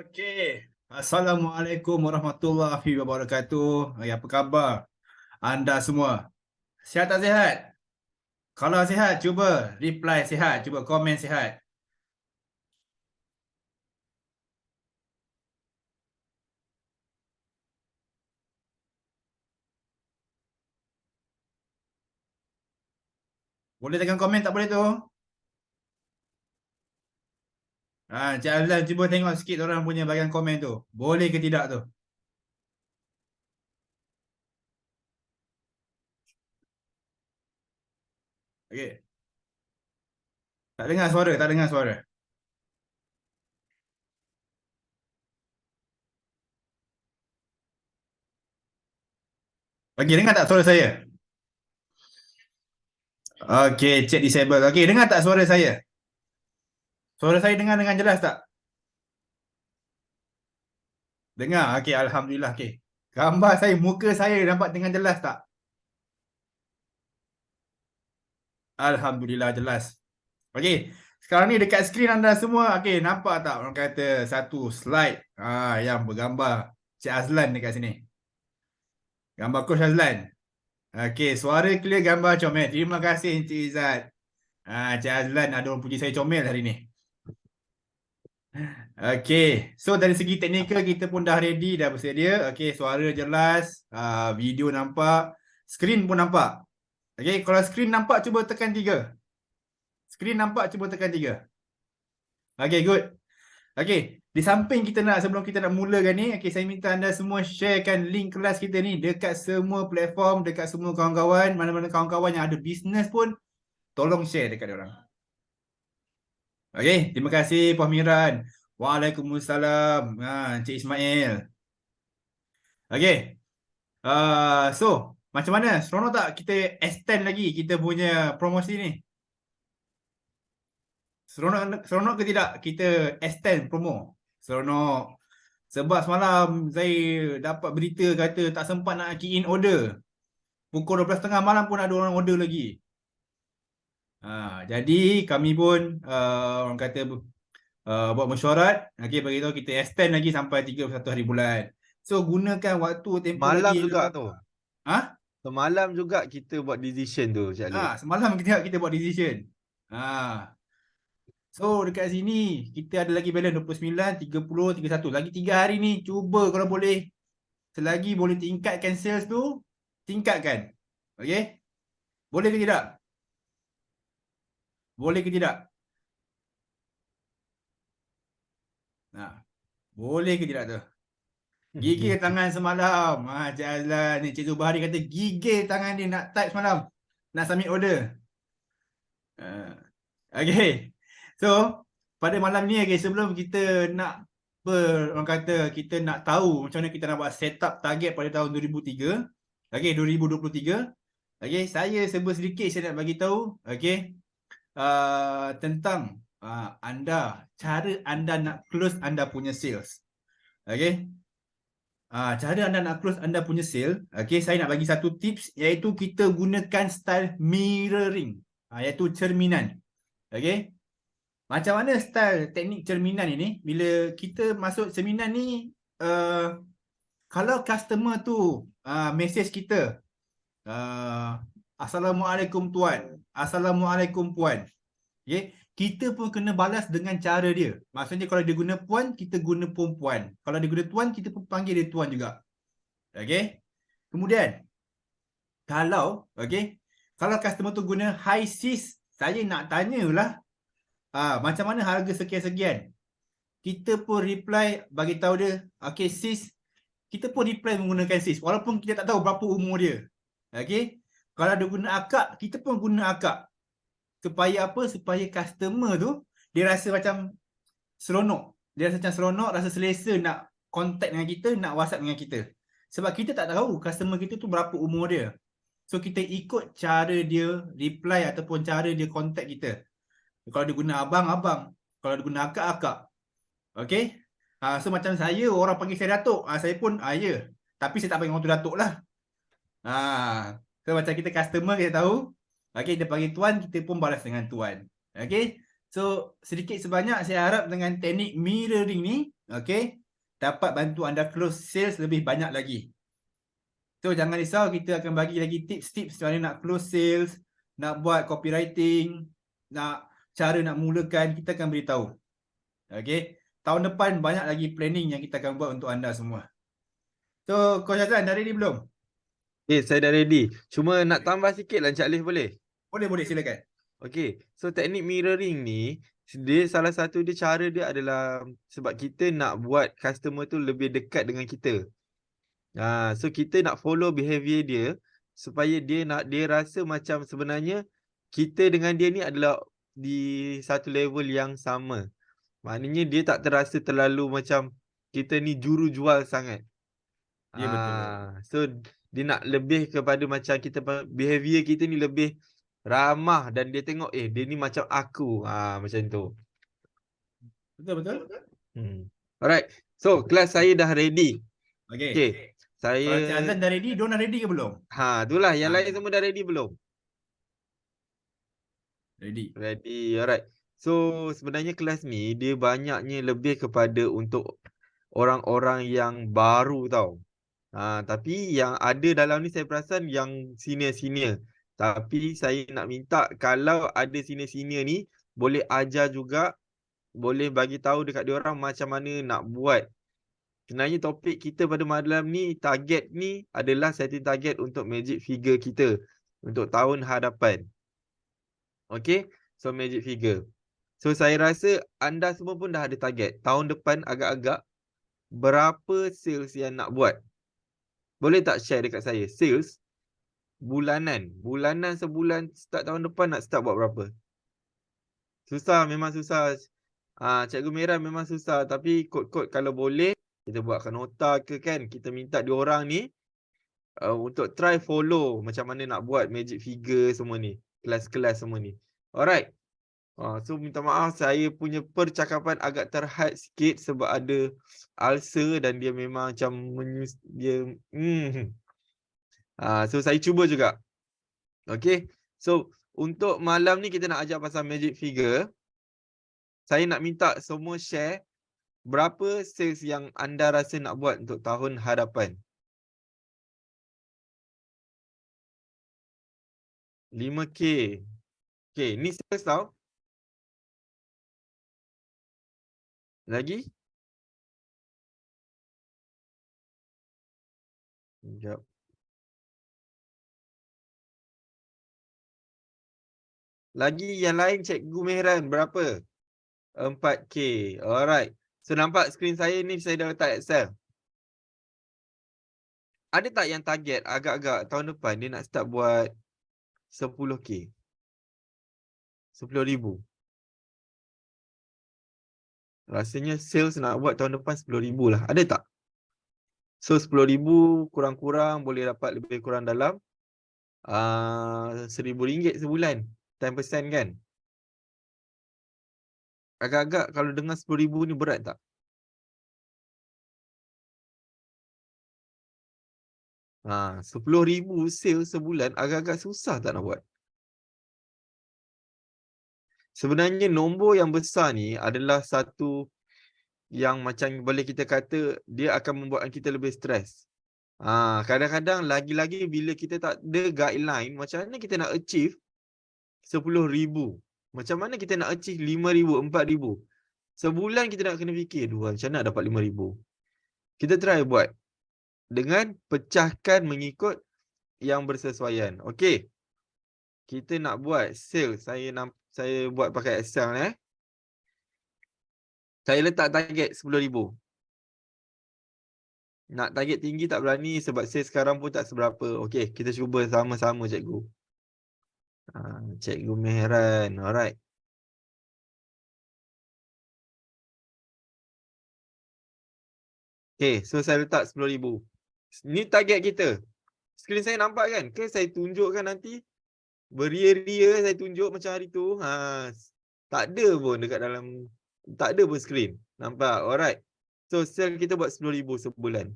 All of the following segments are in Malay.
Okey. Assalamualaikum warahmatullahi wabarakatuh. Apa khabar anda semua? Sihat tak sihat? Kalau sihat, cuba reply sihat. Cuba komen sihat. Boleh tekan komen tak boleh tu? Encik Azlan cuba tengok sikit orang punya bagian komen tu. Boleh ke tidak tu? Okey. Tak dengar suara, tak dengar suara. Okey, dengar tak suara saya? Okey, check disable. Okey, dengar tak suara saya? Suara saya dengar dengan jelas tak? Dengar. Okey, alhamdulillah. Okey. Gambar saya, muka saya nampak dengan jelas tak? Alhamdulillah jelas. Okey, sekarang ni dekat skrin anda semua, okey, nampak tak orang kata satu slide yang bergambar Cik Azlan dekat sini. Gambar Coach Azlan. Okey, suara clear, gambar comel. Terima kasih Encik Izzat. Cik Azlan ada orang puji saya comel hari ni. Okey, so dari segi teknikal kita pun dah ready, dah bersedia. Okey, suara jelas, video nampak, skrin pun nampak. Okey, kalau skrin nampak cuba tekan 3. Skrin nampak cuba tekan 3. Okey, good. Okey, di samping kita nak, sebelum kita nak mulakan ni, okey, saya minta anda semua sharekan link kelas kita ni dekat semua platform, dekat semua kawan-kawan, mana-mana kawan-kawan yang ada bisnes pun, tolong share dekat dia orang. Okey, terima kasih Puan Miran. Waalaikumsalam. Encik Ismail. Okey. So, macam mana? Seronok tak kita extend lagi kita punya promosi ni? Seronok ke tidak kita extend promo? Seronok. Sebab semalam saya dapat berita kata tak sempat nak key in order. Pukul 12.30 malam pun ada orang order lagi. Jadi kami pun orang kata buat mesyuarat, okey, bagi tahu kita extend lagi sampai 31 hari bulan. So gunakan waktu tempoh Malam lagi juga tu. Ha? Semalam juga kita buat decision tu, Cik Ali. Semalam kita buat decision. So dekat sini kita ada lagi balance 29, 30, 31. Lagi 3 hari ni cuba kalau boleh, selagi boleh tingkatkan sales tu, tingkatkan. Okey? Boleh ke tidak? Boleh ke tidak? Boleh ke tidak tu? Gigil tangan semalam. Cik Azlan ni, Cik Zubahari kata gigil tangan dia nak type semalam. Nak submit order. Okay. So, pada malam ni, okay, sebelum kita nak orang kata kita nak tahu macam mana kita nak buat setup target pada tahun 2003. Okay, 2023. Okay, saya sedikit saya nak bagi tahu, okay, tentang cara anda nak close anda punya sales. Okay. Cara anda nak close anda punya sale, okay, saya nak bagi satu tips, iaitu kita gunakan style mirroring, iaitu cerminan. Okay. Macam mana style teknik cerminan ini? Bila kita masuk cerminan ni, kalau customer tu message kita, Assalamualaikum tuan, Assalamualaikum puan. Okay. Kita pun kena balas dengan cara dia. Maksudnya kalau dia guna puan, kita guna pun puan. Kalau dia guna tuan, kita pun panggil dia tuan juga. Okay. Kemudian, kalau customer tu guna hi sis, saya nak tanyalah, macam mana harga sekian-sekian. Kita pun reply bagi tahu dia, okay sis, kita pun reply menggunakan sis walaupun kita tak tahu berapa umur dia. Okay. Kalau dia guna akak, kita pun guna akak. Supaya apa? Supaya customer tu dia rasa macam seronok. Dia rasa macam seronok, rasa selesa nak contact dengan kita, nak WhatsApp dengan kita. Sebab kita tak tahu customer kita tu berapa umur dia. So kita ikut cara dia reply ataupun cara dia contact kita. Kalau dia guna abang, abang. Kalau dia guna akak, akak. Okay. So macam saya, orang panggil saya Datuk, saya pun ya. Tapi saya tak panggil orang tu Datuk lah. So macam kita customer, kita tahu, okay, dia panggil tuan, kita pun balas dengan tuan. Okay. So, sedikit sebanyak saya harap dengan teknik mirroring ni, okay, dapat bantu anda close sales lebih banyak lagi. So, jangan risau, kita akan bagi lagi tips-tips macam mana nak close sales, nak buat copywriting, cara nak mulakan, kita akan beritahu. Okay, tahun depan banyak lagi planning yang kita akan buat untuk anda semua. So, Coach Azlan, dah ready belum? Saya dah ready. Cuma nak tambah sikit lah Encik Alif boleh? Boleh, silakan. Okay, so teknik mirroring ni, dia salah satu cara dia adalah sebab kita nak buat customer tu lebih dekat dengan kita. So kita nak follow behavior dia supaya dia rasa macam sebenarnya kita dengan dia ni adalah di satu level yang sama. Maknanya dia tak terasa terlalu macam kita ni juru jual sangat. Ya, betul. So dia nak lebih kepada macam kita behavior kita ni lebih ramah dan dia tengok dia ni macam aku. Macam tu. Betul. Alright. So kelas saya dah ready. Okay. Saya Kalau Encik Azlan dah ready, Diorang dah ready ke belum? Itulah yang lain semua dah ready belum? Ready. Alright. So sebenarnya kelas ni dia banyaknya lebih kepada untuk orang-orang yang baru tau. Tapi yang ada dalam ni saya perasan yang senior-senior. Tapi saya nak minta kalau ada senior-senior ni boleh ajar juga, boleh bagi tahu dekat diorang macam mana nak buat. Sebenarnya topik kita pada malam ni, target ni adalah setting target untuk magic figure kita untuk tahun hadapan. Okay, so magic figure. So saya rasa anda semua pun dah ada target. Tahun depan agak-agak berapa sales yang nak buat? Boleh tak share dekat saya? Sales bulanan. Bulanan sebulan start tahun depan nak start buat berapa? Susah, memang susah. Cikgu Merah memang susah. Tapi kod-kod kalau boleh, kita buatkan nota ke kan. Kita minta diorang ni untuk try follow macam mana nak buat magic figure semua ni. Kelas-kelas semua ni. Alright. So minta maaf saya punya percakapan agak terhad sikit sebab ada ulcer dan dia memang macam so saya cuba juga. Okay. So untuk malam ni kita nak ajar pasal magic figure. Saya nak minta semua share berapa sales yang anda rasa nak buat untuk tahun hadapan. 5K. Okay, ni sales tau. Lagi? Sekejap. Lagi yang lain Cikgu Mehran berapa? 4K. Alright. So nampak skrin saya ni saya dah letak Excel. Ada tak yang target agak-agak tahun depan dia nak start buat 10K? 10,000. Rasanya sales nak buat tahun depan 10,000 lah. Ada tak? So 10,000 kurang-kurang boleh dapat lebih kurang dalam RM1,000 sebulan. 10% kan? Agak-agak kalau dengar 10,000 ni berat tak? 10,000 sales sebulan agak-agak susah tak nak buat? Sebenarnya nombor yang besar ni adalah satu yang macam boleh kita kata dia akan membuatkan kita lebih stres. Kadang-kadang lagi-lagi bila kita tak ada guideline macam mana kita nak achieve 10,000. Macam mana kita nak achieve 5,000, 4,000. Sebulan kita nak kena fikir, macam mana nak dapat 5,000. Kita try buat dengan pecahkan mengikut yang bersesuaian. Okey. Kita nak buat sales. Saya buat pakai Excel . Saya letak target 10,000. Nak target tinggi tak berani sebab sales sekarang pun tak seberapa. Okey, kita cuba sama-sama cikgu. Cikgu Mehran. Alright. Okay, so saya letak 10,000. Ni target kita. Skrin saya nampak kan? Ke saya tunjukkan nanti? Beria-ria saya tunjuk macam hari tu. Tak ada pun dekat dalam. Tak ada pun skrin. Nampak? Alright. So sell kita buat 10,000 sebulan.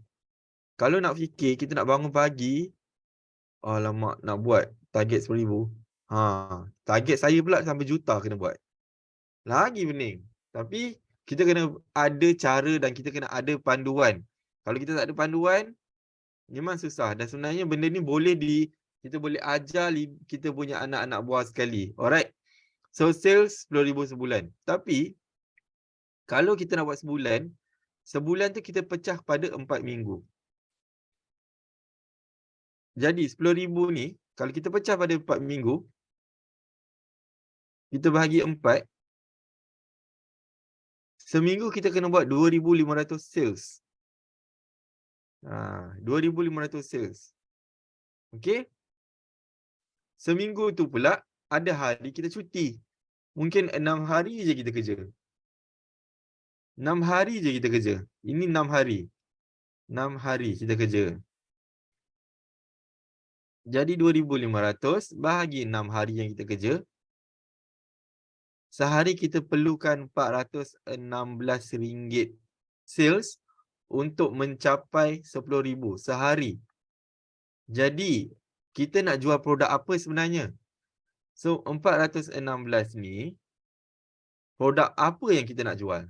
Kalau nak fikir kita nak bangun pagi. Alamak, nak buat target 10,000. Target saya pula sampai juta kena buat. Lagi pening. Tapi kita kena ada cara dan kita kena ada panduan. Kalau kita tak ada panduan, memang susah. Dan sebenarnya benda ni kita boleh ajar kita punya anak-anak buah sekali. Alright. So sales 10,000 sebulan. Tapi kalau kita nak buat sebulan tu kita pecah pada 4 minggu. Jadi 10,000 ni kalau kita pecah pada 4 minggu, kita bahagi 4, seminggu kita kena buat 2,500 sales. 2,500 sales. Okey? Seminggu tu pula ada hari kita cuti. Mungkin 6 hari je kita kerja. 6 hari je kita kerja. Ini 6 hari. 6 hari kita kerja. Jadi 2,500 bahagi 6 hari yang kita kerja. Sehari kita perlukan RM416 sales untuk mencapai 10,000 sehari. Jadi, kita nak jual produk apa sebenarnya? So, 416 ni, produk apa yang kita nak jual?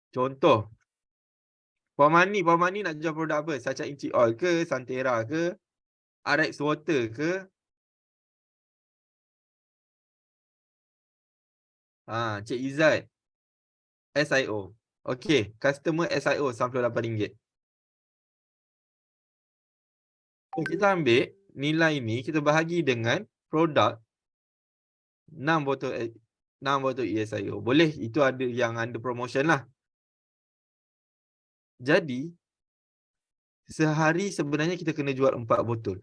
Contoh, Puan Mani nak jual produk apa? Sacat Inci Oil ke? Santera ke? RX Water ke? Cik Izzat, SIO. Okey, customer SIO RM98. So, kita ambil nilai ni, kita bahagi dengan produk 6 botol ESIO. Boleh, itu ada yang under promotion lah. Jadi, sehari sebenarnya kita kena jual 4 botol.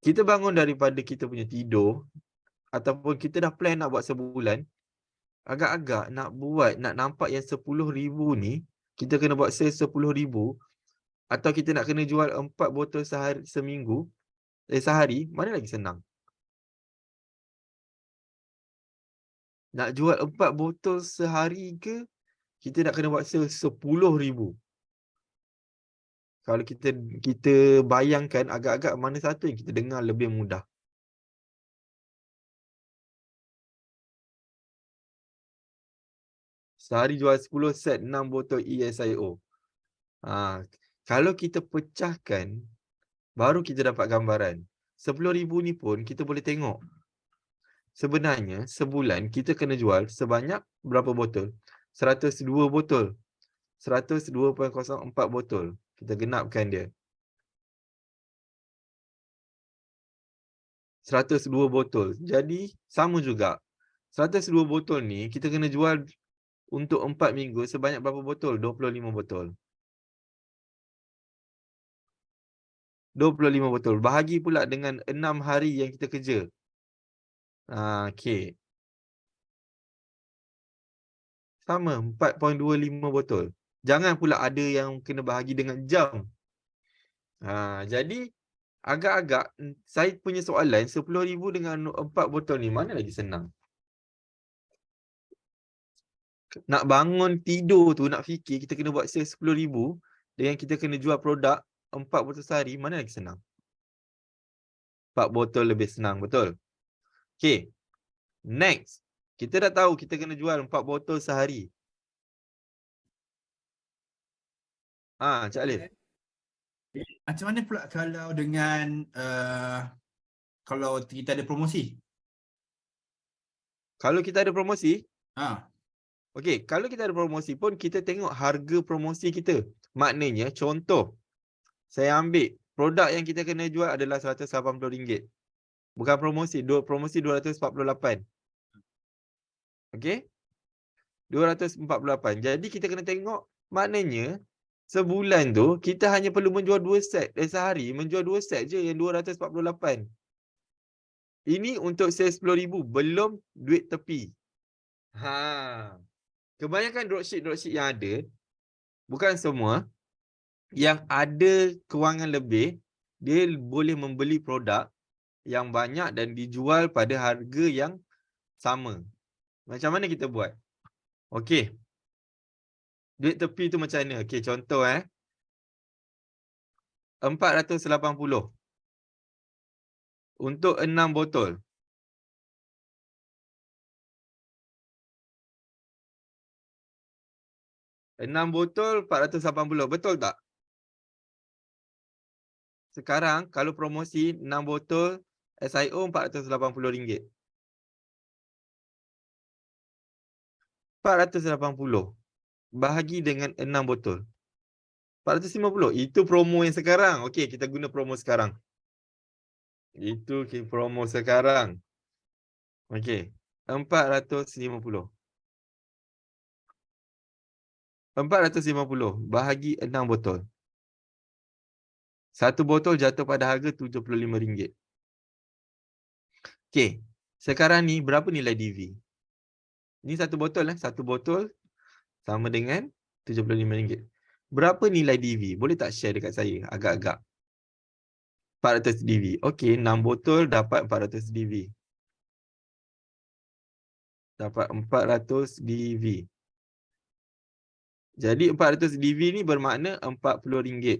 Kita bangun daripada kita punya tidur, ataupun kita dah plan nak buat sebulan, agak-agak nak nampak yang 10,000 ni, kita kena buat sales 10,000, atau kita nak kena jual 4 botol sehari, mana lagi senang? Nak jual 4 botol sehari ke, kita nak kena buat sales 10,000. Kalau kita bayangkan agak-agak mana satu yang kita dengar lebih mudah. Sehari jual 10 set 6 botol ESIO. Kalau kita pecahkan, baru kita dapat gambaran. 10,000 ni pun kita boleh tengok. Sebenarnya sebulan kita kena jual sebanyak berapa botol? 102 botol. 102.04 botol. Kita genapkan dia. 102 botol. Jadi sama juga. 102 botol ni kita kena jual untuk 4 minggu sebanyak berapa botol? 25 botol. 25 botol. Bahagi pula dengan 6 hari yang kita kerja. Okey. Sama, 4.25 botol. Jangan pula ada yang kena bahagi dengan jam. Jadi, agak-agak saya punya soalan, 10,000 dengan 4 botol ni, mana lagi senang? Nak bangun tidur tu, nak fikir kita kena buat sales 10,000 dengan kita kena jual produk 4 botol sehari, mana lagi senang? 4 botol lebih senang, betul? Okay. Next. Kita dah tahu kita kena jual 4 botol sehari. Cik Alif. Macam mana pula kalau dengan kalau kita ada promosi? Kalau kita ada promosi, Ha. okey, kalau kita ada promosi pun kita tengok harga promosi kita. Maknanya contoh, saya ambil produk yang kita kena jual adalah RM180. Bukan promosi, promosi 248. Okey? 248. Jadi kita kena tengok, maknanya sebulan tu kita hanya perlu menjual 2 set. Sehari menjual 2 set je yang 248. Ini untuk sales 10,000, belum duit tepi. Kebanyakan dropship yang ada, bukan semua, yang ada kewangan lebih, dia boleh membeli produk yang banyak dan dijual pada harga yang sama. Macam mana kita buat? Okey. Duit tepi tu macam mana? Okey, contoh 480 untuk 6 botol. 6 botol 480. Betul tak? Sekarang kalau promosi 6 botol SIO RM480. 480 bahagi dengan 6 botol. 450. Itu promo yang sekarang. Okey, kita guna promo sekarang. Itu promo sekarang. Okey. 450. 450 bahagi 6 botol. Satu botol jatuh pada harga RM75. Okey. Sekarang ni berapa nilai DV? Ni satu botol Satu botol sama dengan RM75. Berapa nilai DV? Boleh tak share dekat saya agak-agak? 400 DV. Okey, 6 botol dapat 400 DV. Dapat 400 DV. Jadi 400 DV ni bermakna RM40.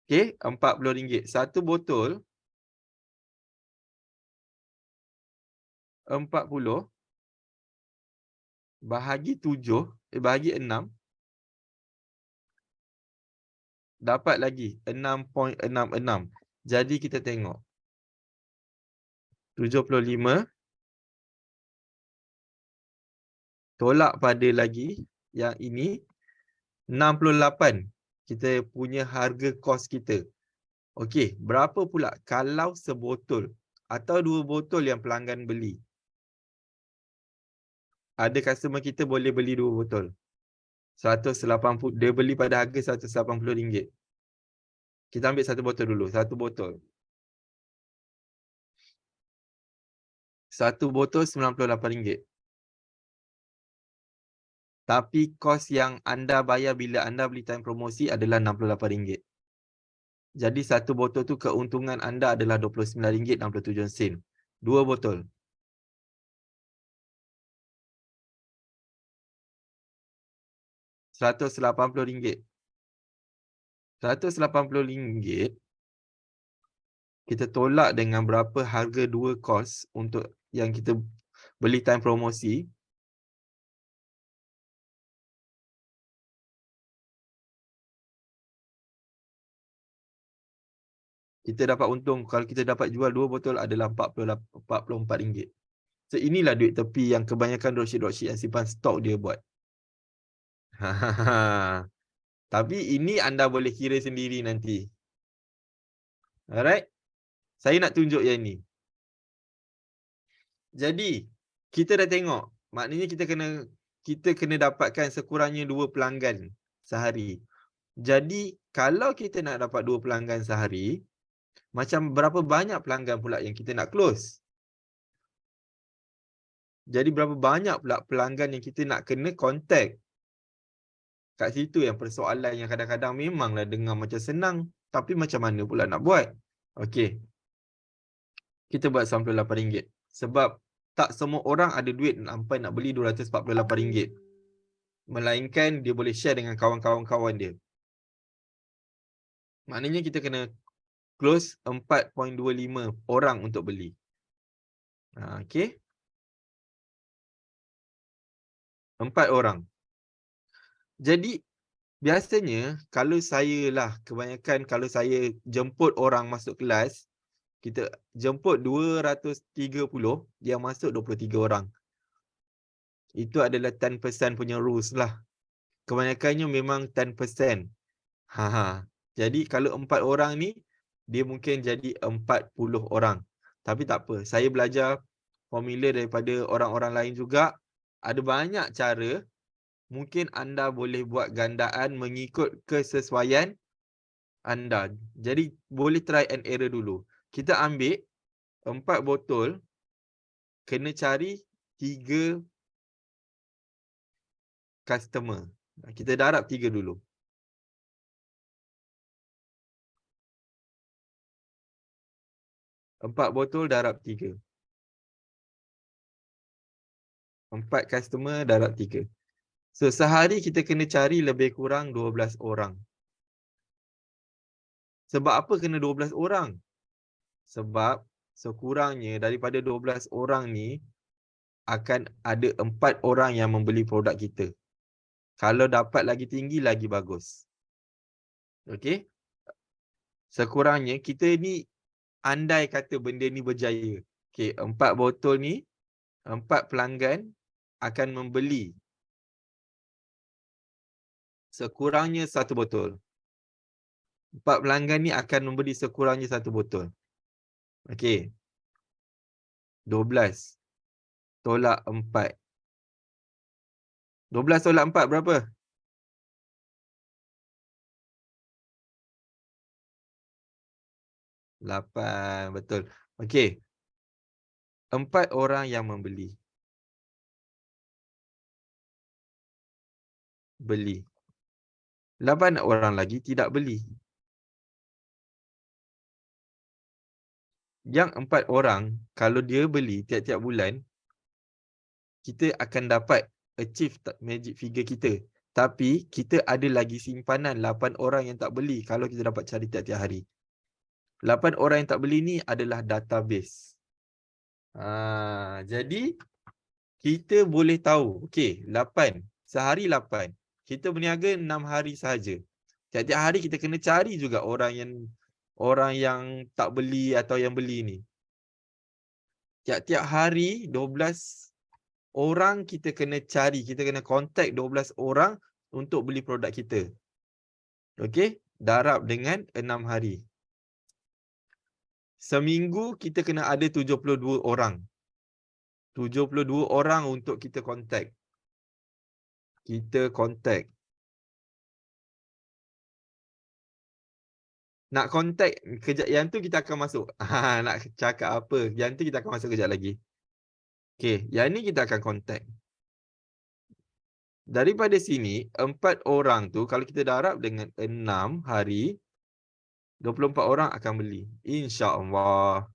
Okey, RM40. Satu botol 40 bahagi 7, bahagi 6 dapat lagi 6.66. Jadi kita tengok 75 tolak pada lagi yang ini 68. Kita punya harga kos kita. Okey, berapa pula kalau sebotol atau 2 botol yang pelanggan beli? Ada customer kita boleh beli 2 botol. 180, dia beli pada harga RM180. Kita ambil satu botol dulu, satu botol. Satu botol RM98. Tapi kos yang anda bayar bila anda beli time promosi adalah RM68. Jadi satu botol tu keuntungan anda adalah RM29.67. Dua botol. RM180. RM180 kita tolak dengan berapa harga dua kos untuk yang kita beli time promosi. Kita dapat untung kalau kita dapat jual 2 botol adalah RM44. So inilah duit tepi yang kebanyakan dropship yang simpan stok dia buat. Tapi ini anda boleh kira sendiri nanti. Alright. Saya nak tunjuk yang ni. Jadi, kita dah tengok. Maknanya kita kena dapatkan sekurangnya 2 pelanggan sehari. Jadi, kalau kita nak dapat 2 pelanggan sehari, macam berapa banyak pelanggan pula yang kita nak close? Jadi, berapa banyak pula pelanggan yang kita nak kena contact? Kat situ yang persoalan yang kadang-kadang memanglah dengar macam senang. Tapi macam mana pula nak buat? Okey. Kita buat RM98. Sebab tak semua orang ada duit sampai nak beli RM248. Melainkan dia boleh share dengan kawan-kawan dia. Maknanya kita kena close 4.25 orang untuk beli. Okey. 4 orang. Jadi biasanya kalau kebanyakan kalau saya jemput orang masuk kelas, kita jemput 230, yang masuk 23 orang. Itu adalah 10% punya rules lah. Kebanyakannya memang 10%. Jadi kalau 4 orang ni, dia mungkin jadi 40 orang. Tapi tak apa, saya belajar formula daripada orang-orang lain juga. Ada banyak cara. Mungkin anda boleh buat gandaan mengikut kesesuaian anda. Jadi boleh try and error dulu. Kita ambil 4 botol, kena cari 3 customer. Kita darab 3 dulu. 4 botol darab 3. 4 customer darab 3. So sehari kita kena cari lebih kurang 12 orang. Sebab apa kena 12 orang? Sebab sekurangnya daripada 12 orang ni akan ada 4 orang yang membeli produk kita. Kalau dapat lagi tinggi, lagi bagus. Okey? Sekurangnya kita ni andai kata benda ni berjaya. Okey, 4 botol ni, 4 pelanggan akan membeli sekurangnya 1 botol. 4 pelanggan ni akan membeli sekurangnya 1 botol. Okey. 12 tolak 4. 12 tolak 4 berapa? 8, betul. Okey. 4 orang yang membeli. Beli. 8 orang lagi tidak beli. Yang 4 orang, kalau dia beli tiap-tiap bulan, kita akan dapat achieve magic figure kita. Tapi kita ada lagi simpanan 8 orang yang tak beli kalau kita dapat cari tiap-tiap hari. 8 orang yang tak beli ni adalah database. Jadi kita boleh tahu, okey, 8, sehari 8. Kita berniaga 6 hari sahaja. Tiap-tiap hari kita kena cari juga orang yang tak beli atau yang beli ni. Tiap-tiap hari 12 orang kita kena cari, kita kena contact 12 orang untuk beli produk kita. Okey, darab dengan 6 hari. Seminggu kita kena ada 72 orang. 72 orang untuk kita contact. Kita contact. Nak contact kejap yang tu kita akan masuk. Nak cakap apa? Yang tu kita akan masuk kejap lagi. Okey, yang ni kita akan contact. Daripada sini, 4 orang tu kalau kita darab dengan 6 hari, 24 orang akan beli. InsyaAllah.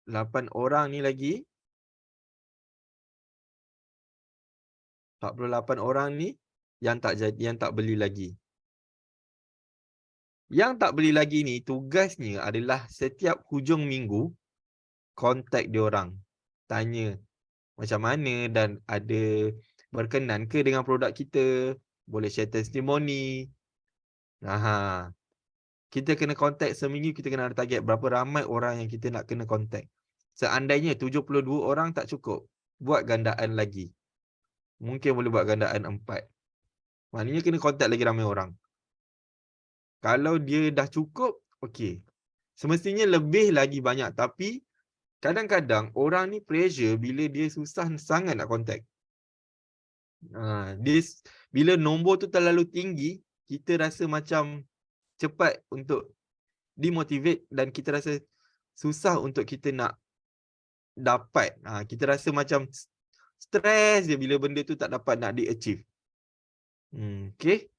8 orang ni lagi. 48 orang ni yang tak beli lagi. Yang tak beli lagi ni tugasnya adalah setiap hujung minggu contact diorang. Tanya macam mana dan ada berkenan ke dengan produk kita, boleh share testimoni. Kita kena contact seminggu, kita kena ada target berapa ramai orang yang kita nak kena contact. Seandainya 72 orang tak cukup, buat gandaan lagi. Mungkin boleh buat gandaan 4. Maknanya kena contact lagi ramai orang. Kalau dia dah cukup, okey. Semestinya lebih lagi banyak. Tapi kadang-kadang orang ni pressure bila dia susah sangat nak contact. Bila nombor tu terlalu tinggi, kita rasa macam cepat untuk demotivate dan kita rasa susah untuk kita nak dapat. Kita rasa macam stres je bila benda tu tak dapat nak di-achieve. Okay.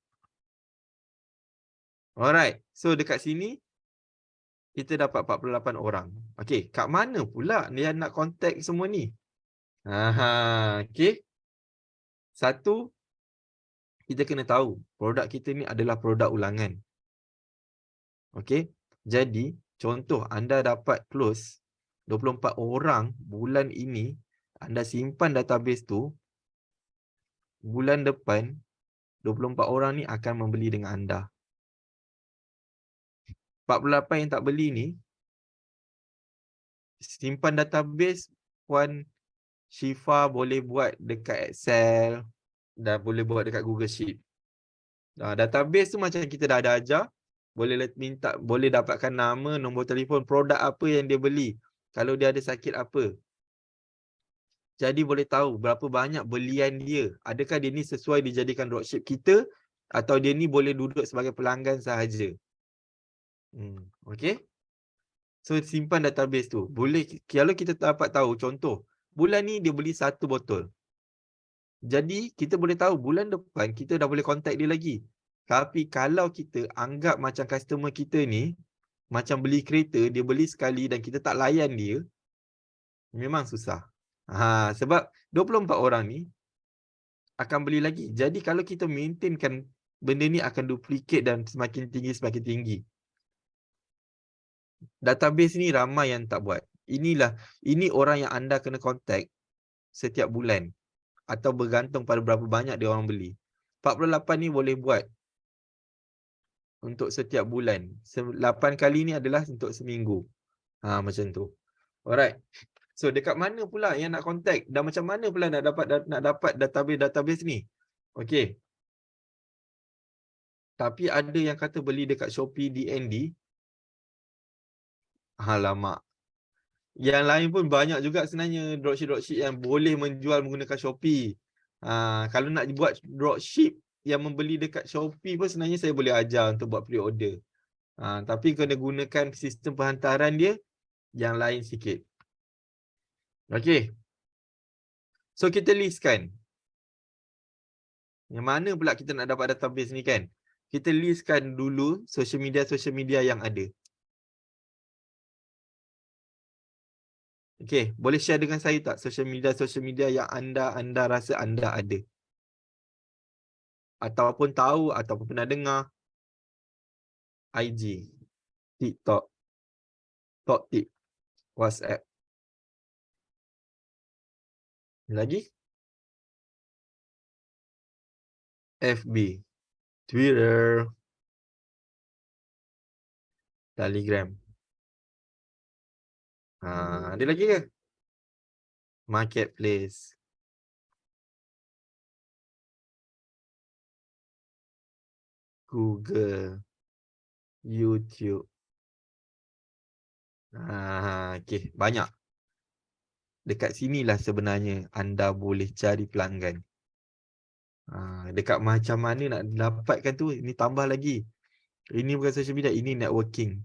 Alright. So dekat sini kita dapat 48 orang. Okay. Kat mana pula yang nak contact semua ni? Okay. Satu, kita kena tahu produk kita ni adalah produk ulangan. Okay. Jadi, contoh anda dapat close 24 orang bulan ini, anda simpan database tu, bulan depan 24 orang ni akan membeli dengan anda. 48 yang tak beli ni, simpan database, Puan Syifa boleh buat dekat Excel dan boleh buat dekat Google Sheet. Database tu macam kita dah ada ajar, boleh dapatkan nama, nombor telefon, produk apa yang dia beli, kalau dia ada sakit apa. Jadi boleh tahu berapa banyak belian dia. Adakah dia ni sesuai dijadikan dropship kita atau dia ni boleh duduk sebagai pelanggan sahaja. Okay. So simpan database tu. Boleh, kalau kita dapat tahu, contoh bulan ni dia beli 1 botol. Jadi kita boleh tahu bulan depan kita dah boleh contact dia lagi. Tapi kalau kita anggap macam customer kita ni macam beli kereta, dia beli sekali dan kita tak layan dia, memang susah. Sebab 24 orang ni akan beli lagi. Jadi kalau kita maintainkan benda ni akan duplicate dan semakin tinggi. Database ni ramai yang tak buat. Ini orang yang anda kena contact setiap bulan atau bergantung pada berapa banyak dia orang beli. 48 ni boleh buat untuk setiap bulan. 8 kali ni adalah untuk seminggu. Macam tu. Alright. So dekat mana pula yang nak contact dan macam mana pula nak dapat database ni? Okey. Tapi ada yang kata beli dekat Shopee DND. Alamak. Yang lain pun banyak juga sebenarnya dropship yang boleh menjual menggunakan Shopee. Kalau nak buat dropship yang membeli dekat Shopee pun sebenarnya saya boleh ajar untuk buat pre-order. Tapi kena gunakan sistem penghantaran dia yang lain sikit. Okey. So kita listkan. Yang mana pula kita nak dapat database ni kan? Kita listkan dulu social media yang ada. Okey, boleh share dengan saya tak social media yang anda rasa anda ada? Ataupun tahu ataupun pernah dengar? IG, TikTok, TokTik, WhatsApp. Lagi? FB, Twitter, Telegram. Ada lagi ke? Marketplace. Google, YouTube. Okey, banyak. Dekat sinilah sebenarnya anda boleh cari pelanggan. Dekat macam mana nak dapatkan tu, ini tambah lagi. Ini bukan social media, ini networking.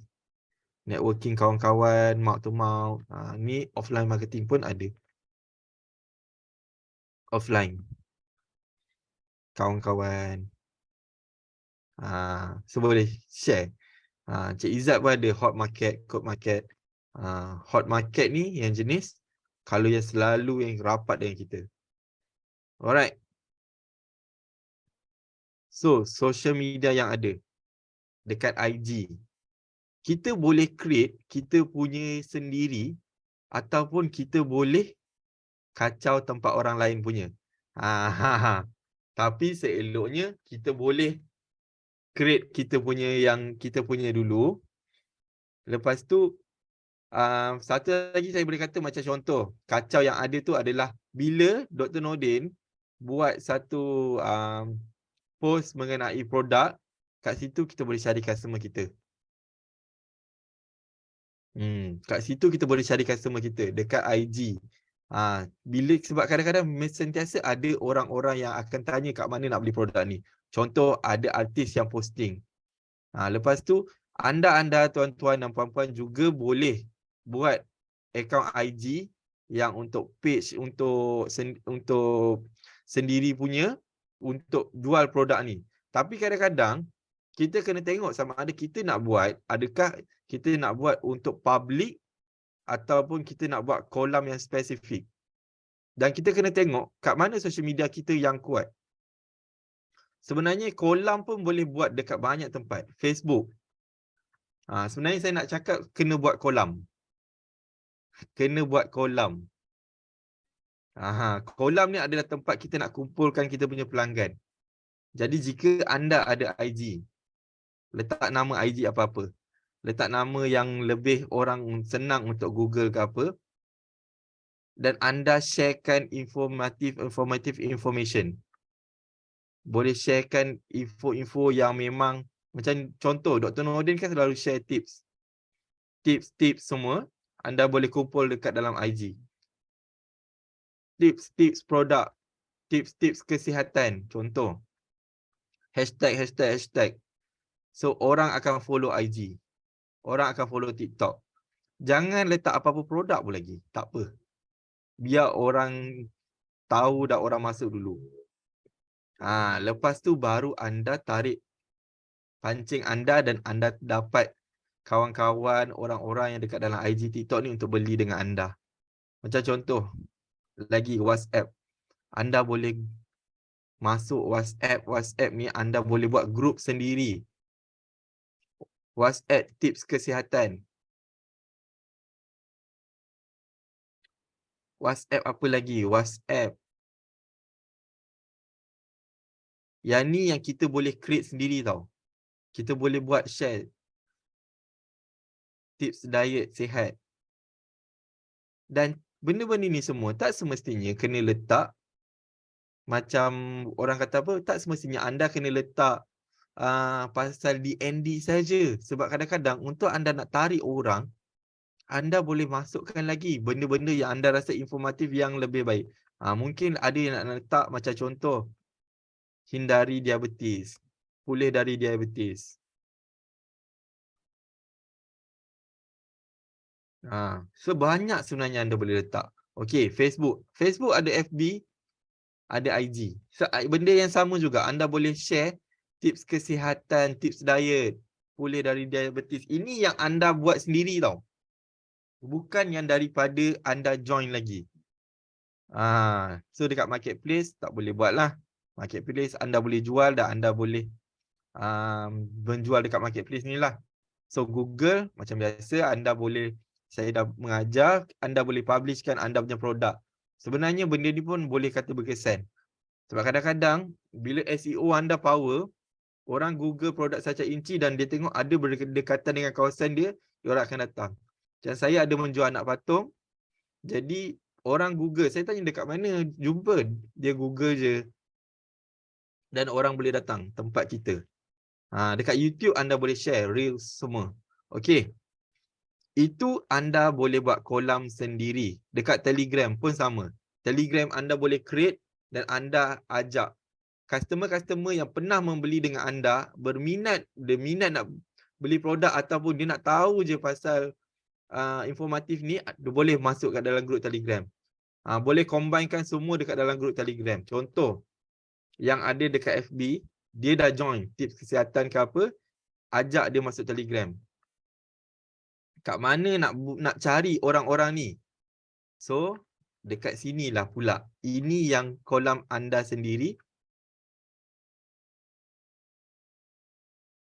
Networking kawan-kawan, mouth to mouth. Ni offline marketing pun ada. Offline. Kawan-kawan. So boleh share. Cik Izzat pun ada hot market, cold market. Hot market ni yang jenis kalau yang selalu yang rapat dengan kita. Alright. So, social media yang ada dekat IG. Kita boleh create kita punya sendiri ataupun kita boleh kacau tempat orang lain punya. Tapi seeloknya kita boleh create kita punya dulu. Lepas tu satu lagi saya boleh kata macam contoh, kacau yang ada tu adalah bila Dr. Nordin buat satu post mengenai produk, kat situ kita boleh cari customer kita. Kat situ kita boleh cari customer kita dekat IG. Sebab kadang-kadang sentiasa ada orang-orang yang akan tanya kat mana nak beli produk ni. Contoh ada artis yang posting. Lepas tu anda tuan-tuan dan puan-puan juga boleh buat akaun IG yang untuk page untuk sendiri punya untuk jual produk ni. Tapi kadang-kadang kita kena tengok sama ada kita nak buat, adakah kita nak buat untuk public ataupun kita nak buat kolam yang spesifik. Dan kita kena tengok kat mana social media kita yang kuat. Sebenarnya kolam pun boleh buat dekat banyak tempat. Facebook. Sebenarnya saya nak cakap kena buat kolam. Kena buat kolam. Kolam ni adalah tempat kita nak kumpulkan kita punya pelanggan. Jadi jika anda ada IG, letak nama IG apa-apa. Letak nama yang lebih orang senang untuk Google ke apa. Dan anda sharekan informative information. Boleh sharekan info-info yang memang macam contoh Dr. Nordin kan selalu share tips. Tips-tips semua anda boleh kumpul dekat dalam IG. Tips-tips produk, tips-tips kesihatan, contoh. Hashtag. So orang akan follow IG. Orang akan follow TikTok. Jangan letak apa-apa produk pun lagi. Tak apa. Biar orang tahu dah orang masuk dulu. Lepas tu baru anda tarik pancing anda dan anda dapat kawan-kawan, orang-orang yang dekat dalam IG TikTok ni untuk beli dengan anda. Macam contoh, lagi WhatsApp. Anda boleh masuk WhatsApp ni, anda boleh buat grup sendiri. WhatsApp tips kesihatan. WhatsApp apa lagi? WhatsApp. Yang ni yang kita boleh create sendiri tau. Kita boleh buat share tips diet sihat. Dan benda-benda ni semua tak semestinya kena letak macam orang kata apa, tak semestinya anda kena letak pasal DND saja. Sebab kadang-kadang untuk anda nak tarik orang, anda boleh masukkan lagi benda-benda yang anda rasa informatif yang lebih baik. Mungkin ada yang nak letak macam contoh, hindari diabetes, pulih dari diabetes. Sebanyak sebenarnya anda boleh letak. Okey, Facebook. Facebook ada FB, ada IG. Benda yang sama juga, anda boleh share tips kesihatan, tips diet, pulih dari diabetes. Ini yang anda buat sendiri tau. Bukan yang daripada anda join lagi. So dekat marketplace tak boleh buat lah. Marketplace anda boleh jual dan anda boleh menjual dekat marketplace ni lah. So Google macam biasa anda boleh, saya dah mengajar, anda boleh publishkan anda punya produk. Sebenarnya benda ni pun boleh kata berkesan. Sebab kadang-kadang bila SEO anda power, orang Google produk Sacha Inci dan dia tengok ada berdekatan dengan kawasan dia, dia orang akan datang. Macam saya ada menjual anak patung, jadi orang Google, saya tanya dekat mana jumpa, dia Google je. Dan orang boleh datang tempat kita. Dekat YouTube anda boleh share reels semua. Okey. Itu anda boleh buat kolam sendiri. Dekat Telegram pun sama. Telegram anda boleh create dan anda ajak customer-customer yang pernah membeli dengan anda, dia minat nak beli produk ataupun dia nak tahu je pasal informatif ni, dia boleh masuk kat dalam grup Telegram. Boleh combinekan semua dekat dalam grup Telegram. Contoh, yang ada dekat FB, dia dah join tips kesihatan ke apa, ajak dia masuk Telegram. Kat mana nak cari orang-orang ni? So, dekat sinilah pula. Ini yang kolam anda sendiri.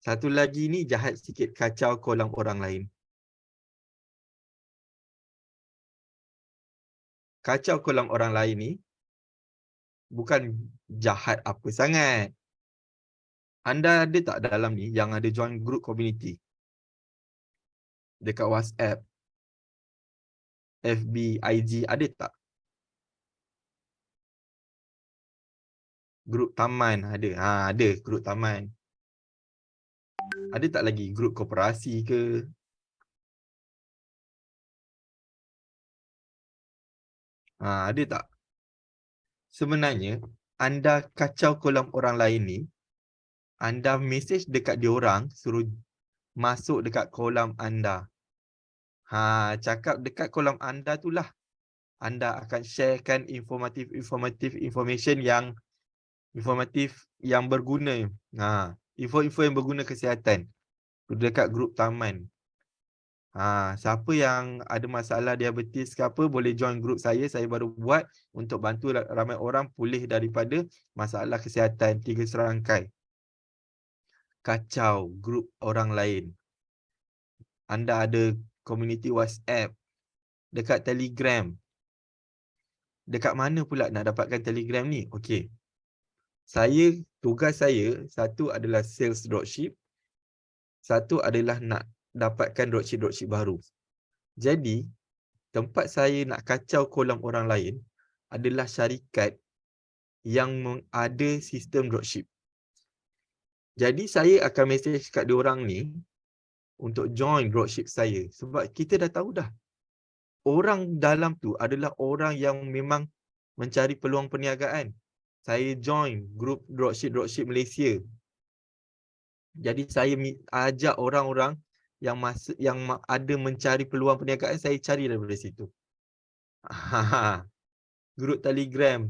Satu lagi ni jahat sikit, kacau kolam orang lain. Kacau kolam orang lain ni bukan jahat apa sangat. Anda ada tak dalam ni yang ada join group community? Dekat WhatsApp, FB, IG, ada tak? Grup taman ada. Ada grup taman. Ada tak lagi grup koperasi ke? Ada tak? Sebenarnya anda kacau kolam orang lain ni, anda message dekat diorang suruh masuk dekat kolam anda. Cakap dekat kolam anda tu lah anda akan sharekan information yang berguna. Info-info yang berguna kesihatan dekat grup taman. Siapa yang ada masalah diabetes ke apa, boleh join grup saya. Saya baru buat untuk bantu ramai orang pulih daripada masalah kesihatan 3 serangkai. Kacau grup orang lain. Anda ada komuniti WhatsApp, dekat Telegram. Dekat mana pula nak dapatkan Telegram ni? Okey. Tugas saya, satu adalah sales dropship, satu adalah nak dapatkan dropship baru. Jadi, tempat saya nak kacau kolam orang lain adalah syarikat yang ada sistem dropship. Jadi, saya akan message kat diorang ni untuk join dropship saya. Sebab kita dah tahu dah, orang dalam tu adalah orang yang memang mencari peluang perniagaan. Saya join grup dropship Malaysia. Jadi saya ajak orang-orang yang ada mencari peluang perniagaan, saya cari daripada situ. Grup Telegram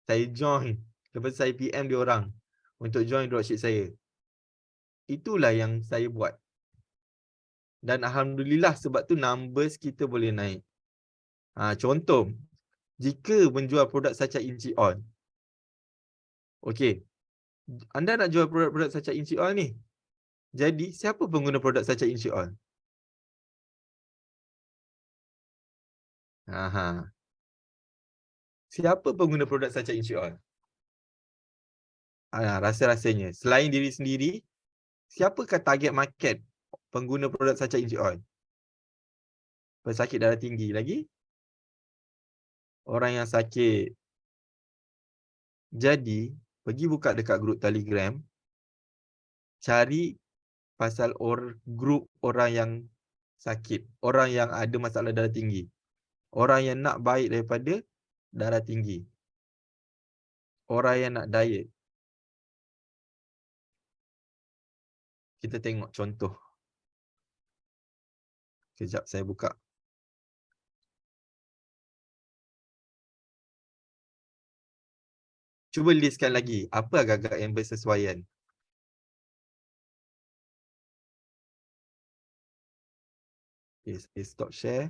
saya join. Lepas saya PM dia orang untuk join dropship saya. Itulah yang saya buat. Dan alhamdulillah sebab tu numbers kita boleh naik. Contoh, jika menjual produk Sacha Inci Oil. Okey. Anda nak jual produk Sacha Inci Oil ni. Jadi, siapa pengguna produk Sacha Inci Oil? siapa pengguna produk Sunshine Inchi Oil? Rasa-rasanya. Selain diri sendiri, siapakah target market pengguna produk Sunshine Inchi Oil? Pesakit darah tinggi lagi. Orang yang sakit. Jadi, pergi buka dekat grup Telegram. Cari pasal grup orang yang sakit. Orang yang ada masalah darah tinggi. Orang yang nak baik daripada darah tinggi. Orang yang nak diet. Kita tengok contoh. Kejap saya buka. Cuba listkan lagi. Apa agak-agak yang bersesuaian? Okay, stop share.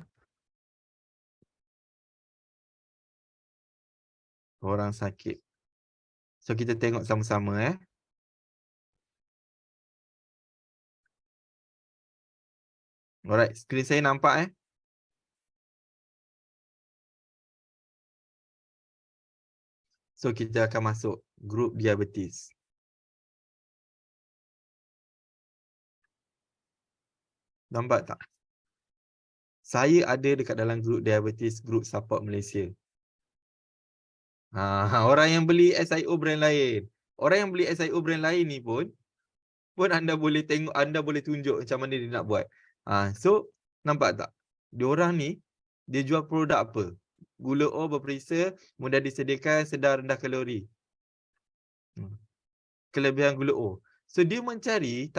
Orang sakit. So, kita tengok sama-sama Alright, skrin saya nampak So, kita akan masuk grup diabetes. Nampak tak? Saya ada dekat dalam grup diabetes, grup support Malaysia. Orang yang beli SIO brand lain. Orang yang beli SIO brand lain ni pun anda boleh tengok, anda boleh tunjuk macam mana dia nak buat. So, nampak tak? Diorang ni, dia jual produk apa? Gula O berperisa, mudah disediakan, sedar rendah kalori. Kelebihan gula O. So, dia mencari,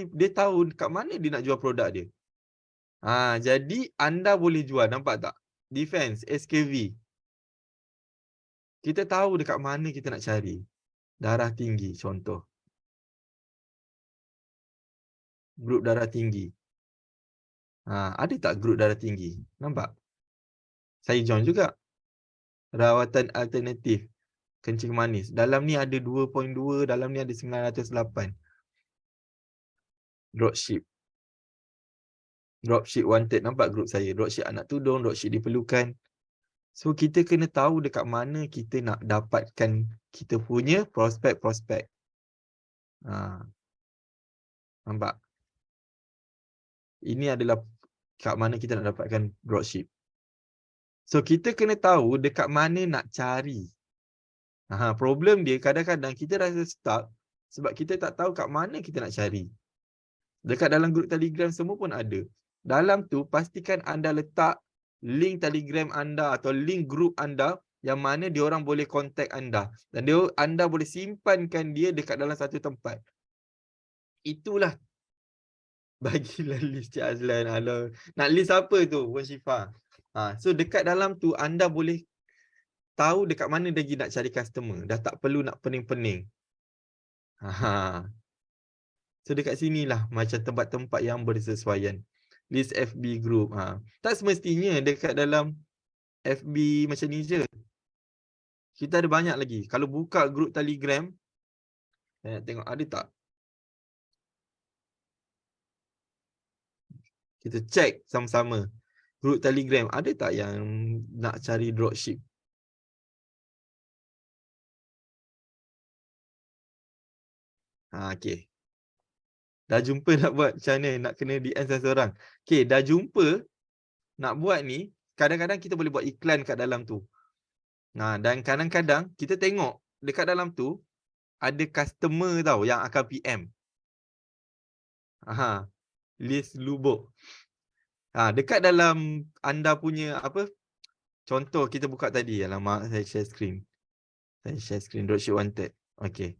dia tahu kat mana dia nak jual produk dia. Jadi anda boleh jual, nampak tak? Defense, SKV. Kita tahu dekat mana kita nak cari. Darah tinggi, contoh. Grup darah tinggi. Ada tak grup darah tinggi? Nampak? Saya join juga. Rawatan alternatif. Kencing manis. Dalam ni ada 2.2, dalam ni ada 908. Dropship. Dropship wanted. Nampak grup saya? Dropship anak tudung, dropship diperlukan. So, kita kena tahu dekat mana kita nak dapatkan kita punya prospek-prospek. Nampak? Ini adalah kat mana kita nak dapatkan dropship. So, kita kena tahu dekat mana nak cari. Problem dia kadang-kadang kita rasa stuck sebab kita tak tahu kat mana kita nak cari. Dekat dalam grup Telegram semua pun ada. Dalam tu, pastikan anda letak link Telegram anda atau link grup anda yang mana diorang boleh contact anda. Dan anda boleh simpankan dia dekat dalam satu tempat. Itulah. Bagilah list Cik Azlan. Alah. Nak list apa tu, Puan Syifa? So, dekat dalam tu, anda boleh tahu dekat mana lagi nak cari customer. Dah tak perlu nak pening-pening. So, dekat sinilah macam tempat-tempat yang bersesuaian. List FB group. Tak semestinya dekat dalam FB macam ni je. Kita ada banyak lagi. Kalau buka grup Telegram, saya nak tengok ada tak? Kita check sama-sama. Grup Telegram, ada tak yang nak cari dropship? Okay. Dah jumpa nak buat macam mana? Nak kena DM seseorang. Okay, dah jumpa nak buat ni, kadang-kadang kita boleh buat iklan kat dalam tu. Dan kadang-kadang kita tengok dekat dalam tu, ada customer tau yang akan PM. List lubuk. Dekat dalam anda punya apa? Contoh kita buka tadi. Alamak, saya share screen. Dropship wanted. Okay.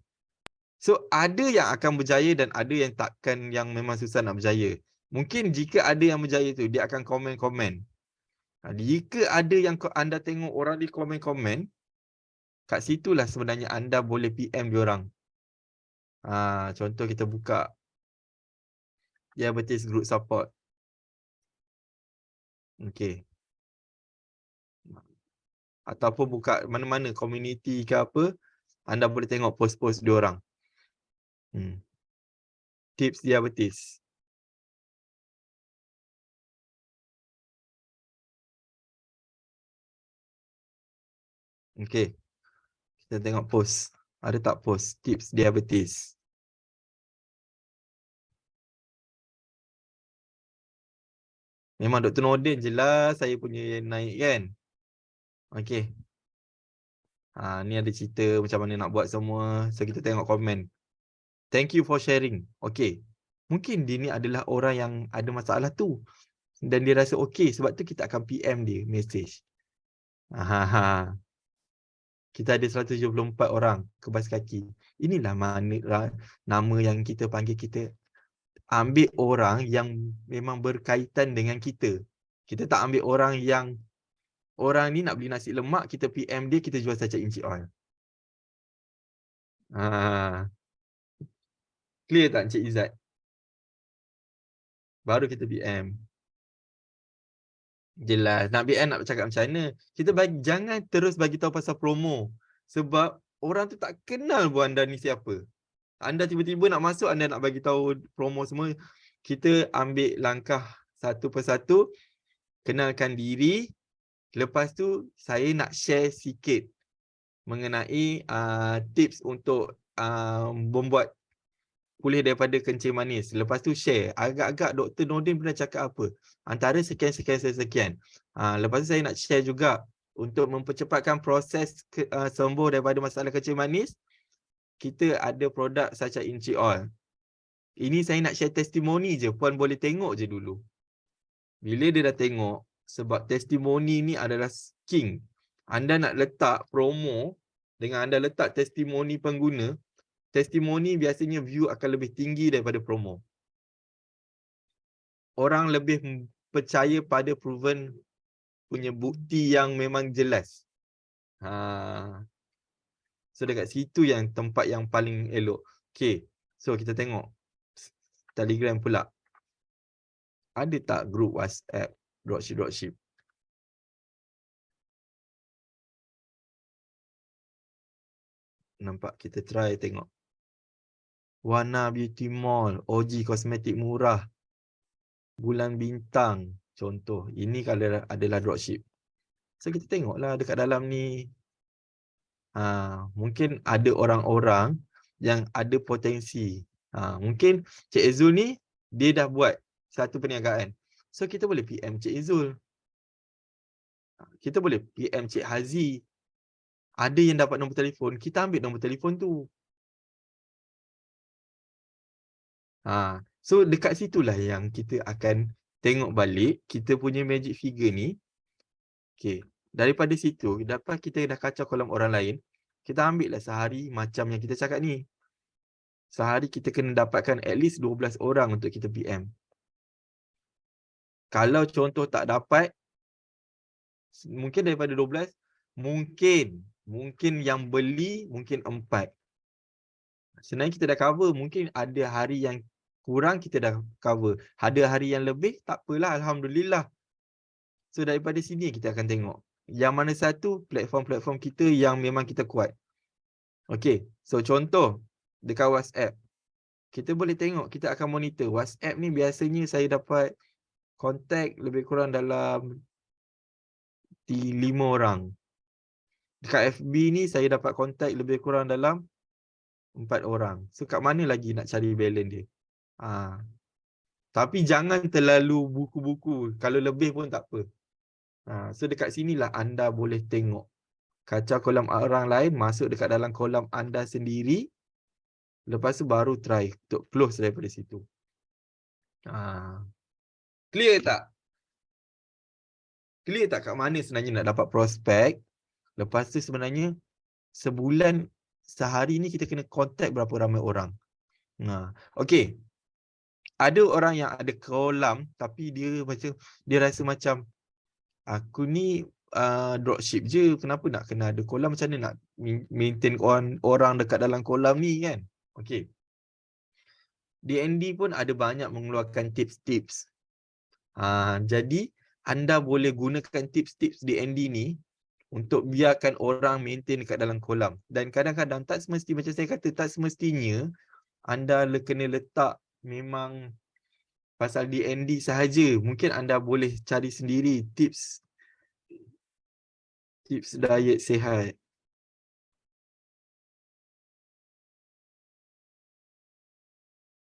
So, ada yang akan berjaya dan ada yang takkan, yang memang susah nak berjaya. Mungkin jika ada yang berjaya tu, dia akan komen-komen. Jika ada yang anda tengok orang di komen-komen, kat situlah sebenarnya anda boleh PM diorang. Contoh kita buka diabetes group support. Okay. Ataupun buka mana-mana community ke apa, anda boleh tengok post-post diorang. Tips diabetes. Okay. Kita tengok post. Ada tak post tips diabetes? Memang Dr. Nordin je lah saya punya yang naik kan. Okay. Ni ada cerita macam mana nak buat semua. So kita tengok komen. Thank you for sharing. Okay. Mungkin dia ni adalah orang yang ada masalah tu. Dan dia rasa okay. Sebab tu kita akan PM dia message. Kita ada 174 orang kebas kaki. Inilah mana nama yang kita panggil, kita ambil orang yang memang berkaitan dengan kita. Kita tak ambil orang yang orang ni nak beli nasi lemak, kita PM dia, kita jual saja Encik Oil. Clear tak Encik Izzat? Baru kita PM. Jelas. Nak PM nak cakap macam mana? Kita jangan terus bagi tahu pasal promo. Sebab orang tu tak kenal pun anda ni siapa. Anda tiba-tiba nak masuk, anda nak bagi tahu promo semua. Kita ambil langkah satu persatu, kenalkan diri. Lepas tu saya nak share sikit mengenai tips untuk membuat pulih daripada kencing manis. Lepas tu share. Agak-agak Dr. Nordin pernah cakap apa? Antara sekian. Lepas tu saya nak share juga untuk mempercepatkan proses sembuh daripada masalah kencing manis. Kita ada produk Sacha Encik Oil. Ini saya nak share testimoni je. Puan boleh tengok je dulu. Bila dia dah tengok, sebab testimoni ni adalah king. Anda nak letak promo dengan anda letak testimoni pengguna, testimoni biasanya view akan lebih tinggi daripada promo. Orang lebih percaya pada proven punya bukti yang memang jelas. So dekat situ yang tempat yang paling elok. Okay, so kita tengok Telegram pula. Ada tak grup WhatsApp dropship? Nampak, kita try tengok. Wana Beauty Mall, OG kosmetik murah, Bulan Bintang, contoh. Ini kalau adalah dropship. So kita tengoklah dekat dalam ni. Mungkin ada orang-orang yang ada potensi. Mungkin Cik Izul ni, dia dah buat satu perniagaan. So kita boleh PM Cik Izul. Kita boleh PM Cik Hazi. Ada yang dapat nombor telefon, kita ambil nombor telefon tu. So dekat situlah yang kita akan tengok balik kita punya magic figure ni. Okay. Daripada situ, dapat kita dah kacau kolam orang lain, kita ambil lah sehari macam yang kita cakap ni. Sehari kita kena dapatkan at least 12 orang untuk kita PM. Kalau contoh tak dapat, mungkin daripada 12, mungkin yang beli mungkin 4. Sebenarnya kita dah cover, mungkin ada hari yang kurang kita dah cover. Ada hari yang lebih, tak apalah, alhamdulillah. So daripada sini kita akan tengok yang mana satu platform-platform kita yang memang kita kuat. Okay, so contoh dekat WhatsApp, kita boleh tengok, kita akan monitor. WhatsApp ni biasanya saya dapat kontak lebih kurang dalam 5 orang. Dekat FB ni saya dapat kontak lebih kurang dalam 4 orang. So kat mana lagi nak cari balance dia? Tapi jangan terlalu buku-buku. Kalau lebih pun tak apa. So dekat sinilah anda boleh tengok. Kacau kolam orang lain, masuk dekat dalam kolam anda sendiri. Lepas tu baru try untuk close daripada situ. Clear tak? Clear tak kat mana sebenarnya nak dapat prospek? Lepas tu sebenarnya sebulan, sehari ni kita kena contact berapa ramai orang. Okay. Ada orang yang ada kolam tapi dia rasa macam aku ni dropship je, kenapa nak kena ada kolam, macam mana nak maintain orang dekat dalam kolam ni kan? Okay. DND pun ada banyak mengeluarkan tips-tips. Jadi anda boleh gunakan tips-tips DND ni untuk biarkan orang maintain dekat dalam kolam. Dan kadang-kadang tak semesti, macam saya kata, tak semestinya anda kena letak memang pasal DND sahaja. Mungkin anda boleh cari sendiri tips diet sihat.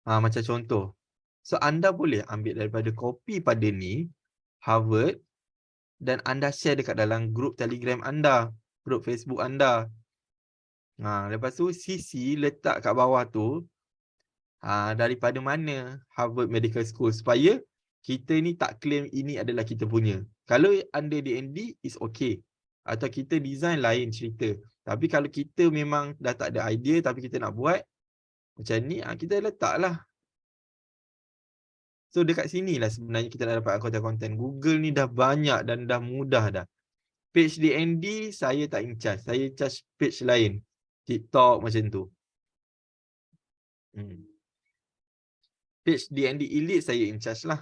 Macam contoh. So anda boleh ambil daripada kopi pada ni Harvard dan anda share dekat dalam grup Telegram anda, grup Facebook anda. Lepas tu CC letak kat bawah tu daripada mana Harvard Medical School, supaya kita ni tak claim ini adalah kita punya. Kalau under DND is okay. Atau kita design lain cerita. Tapi kalau kita memang dah tak ada idea tapi kita nak buat macam ni, kita letaklah. So dekat sini lah sebenarnya kita dah dapat konten-konten. Google ni dah banyak dan dah mudah dah. Page DND saya tak in charge. Saya charge page lain. TikTok macam tu. Page DND Elite saya in charge lah.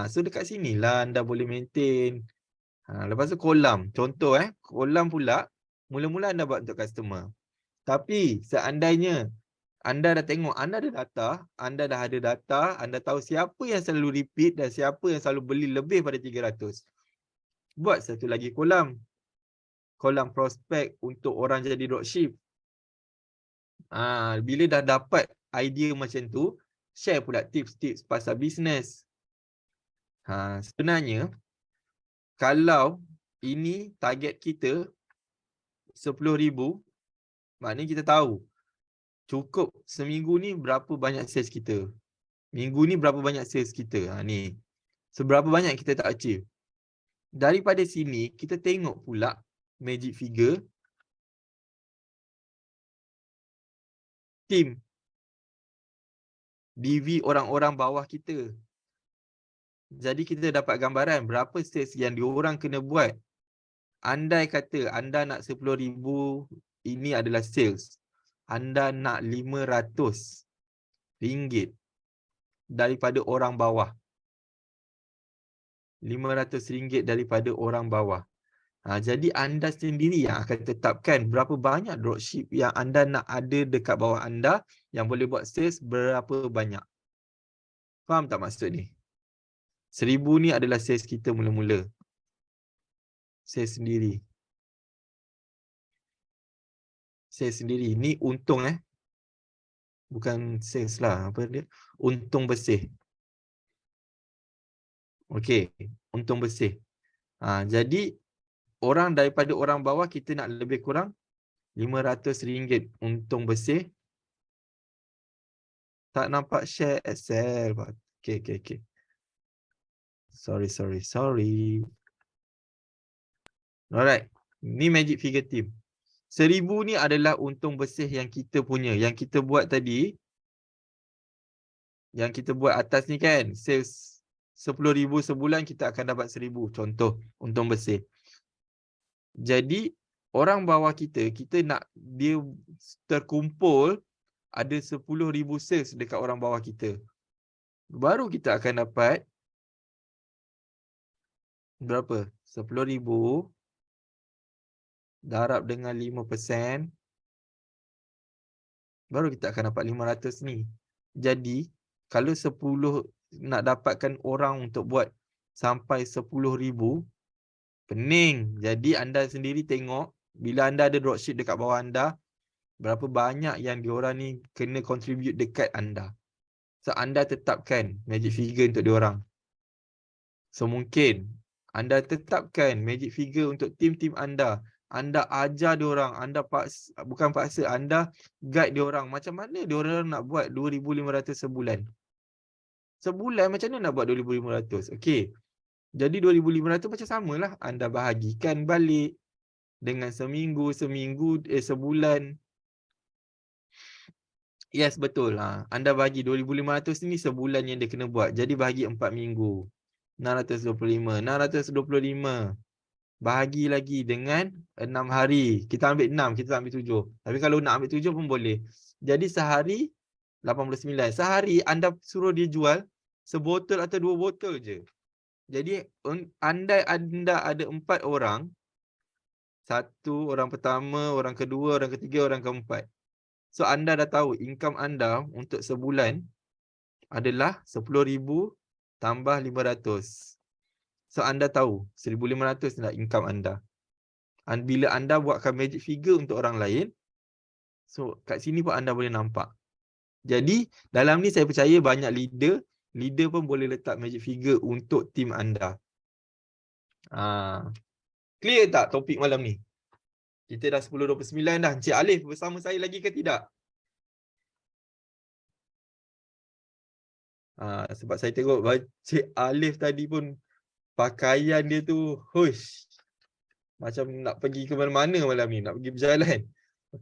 So dekat sini lah anda boleh maintain. Lepas tu kolam. Contoh kolam pula, mula-mula anda buat untuk customer. Tapi seandainya anda dah tengok, anda ada data, anda dah ada data, anda tahu siapa yang selalu repeat dan siapa yang selalu beli lebih pada 300. Buat satu lagi kolam. Kolam prospek untuk orang jadi dropship. Bila dah dapat idea macam tu, share pula tips-tips pasal bisnes. Sebenarnya, kalau ini target kita 10,000, maknanya kita tahu cukup seminggu ni berapa banyak sales kita. Minggu ni berapa banyak sales kita. Ni. Seberapa banyak kita tak achieve. Daripada sini, kita tengok pula magic figure team DV orang-orang bawah kita. Jadi kita dapat gambaran berapa sales yang diorang kena buat. Andai kata anda nak 10,000, ini adalah sales. Anda nak RM500 daripada orang bawah. RM500 daripada orang bawah. Jadi anda sendiri yang akan tetapkan berapa banyak dropship yang anda nak ada dekat bawah anda yang boleh buat sales berapa banyak. Faham tak maksud ni? 1,000 ni adalah sales kita mula-mula. Sales sendiri. Sales sendiri. Ni untung Bukan sales lah. Apa dia? Untung bersih. Okey. Untung bersih. Jadi orang daripada orang bawah kita nak lebih kurang RM500 untung bersih. Tak nampak share Excel. Okay. Sorry. Alright. Ni magic figure team. 1,000 ni adalah untung bersih yang kita punya. Yang kita buat tadi. Yang kita buat atas ni kan. Sales 10,000 sebulan kita akan dapat 1,000. Contoh untung bersih. Jadi orang bawah kita nak dia terkumpul ada 10,000 sales dekat orang bawah kita. Baru kita akan dapat berapa? 10,000 darab dengan 5%. Baru kita akan dapat 500 ni. Jadi kalau 10 nak dapatkan orang untuk buat sampai 10,000, pening. Jadi anda sendiri tengok bila anda ada dropship dekat bawah anda, berapa banyak yang diorang ni kena contribute dekat anda. So anda tetapkan magic figure untuk diorang. So mungkin anda tetapkan magic figure untuk tim-tim anda. Anda ajar diorang, anda bukan paksa, anda guide diorang. Macam mana diorang nak buat 2,500 sebulan? Sebulan macam mana nak buat 2,500? Okey. Jadi 2,500 macam samalah. Anda bahagikan balik dengan sebulan. Yes, betul. Anda bagi 2,500 ni sebulan yang dia kena buat. Jadi bahagi 4 minggu. 625. Bahagi lagi dengan 6 hari. Kita ambil 6, kita tak ambil 7. Tapi kalau nak ambil 7 pun boleh. Jadi sehari 89. Sehari anda suruh dia jual sebotol atau 2 botol je. Jadi andai anda ada 4 orang. 1 orang pertama, orang kedua, orang ketiga, orang keempat. So anda dah tahu income anda untuk sebulan adalah 10,000 tambah 500. So anda tahu 1,500 adalah income anda. Bila anda buatkan magic figure untuk orang lain, so kat sini pun anda boleh nampak Jadi dalam ni saya percaya banyak leader pun boleh letak magic figure untuk tim anda. Clear tak topik malam ni? Kita dah 10.29 dah. Encik Alif bersama saya lagi ke tidak? Sebab saya tengok Cik Alif tadi pun pakaian dia tu, hush, macam nak pergi ke mana-mana malam ni, nak pergi berjalan.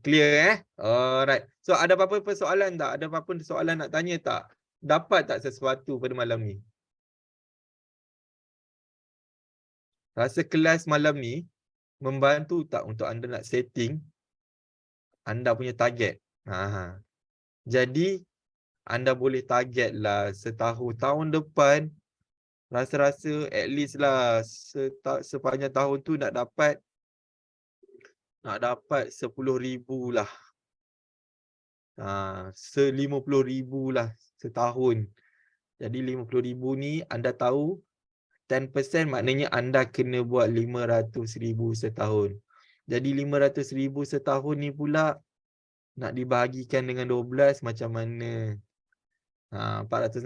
Clear Alright. So ada apa-apa persoalan tak? Ada apa-apa soalan nak tanya tak? Dapat tak sesuatu pada malam ni? Rasa kelas malam ni membantu tak untuk anda nak setting anda punya target? Jadi anda boleh target lah tahun depan, rasa-rasa at least lah sepanjang tahun tu nak dapat 10,000 lah. 50,000 lah setahun. Jadi 50,000 ni anda tahu 10% maknanya anda kena buat 500,000 setahun. Jadi 500,000 setahun ni pula nak dibahagikan dengan 12 macam mana? 416.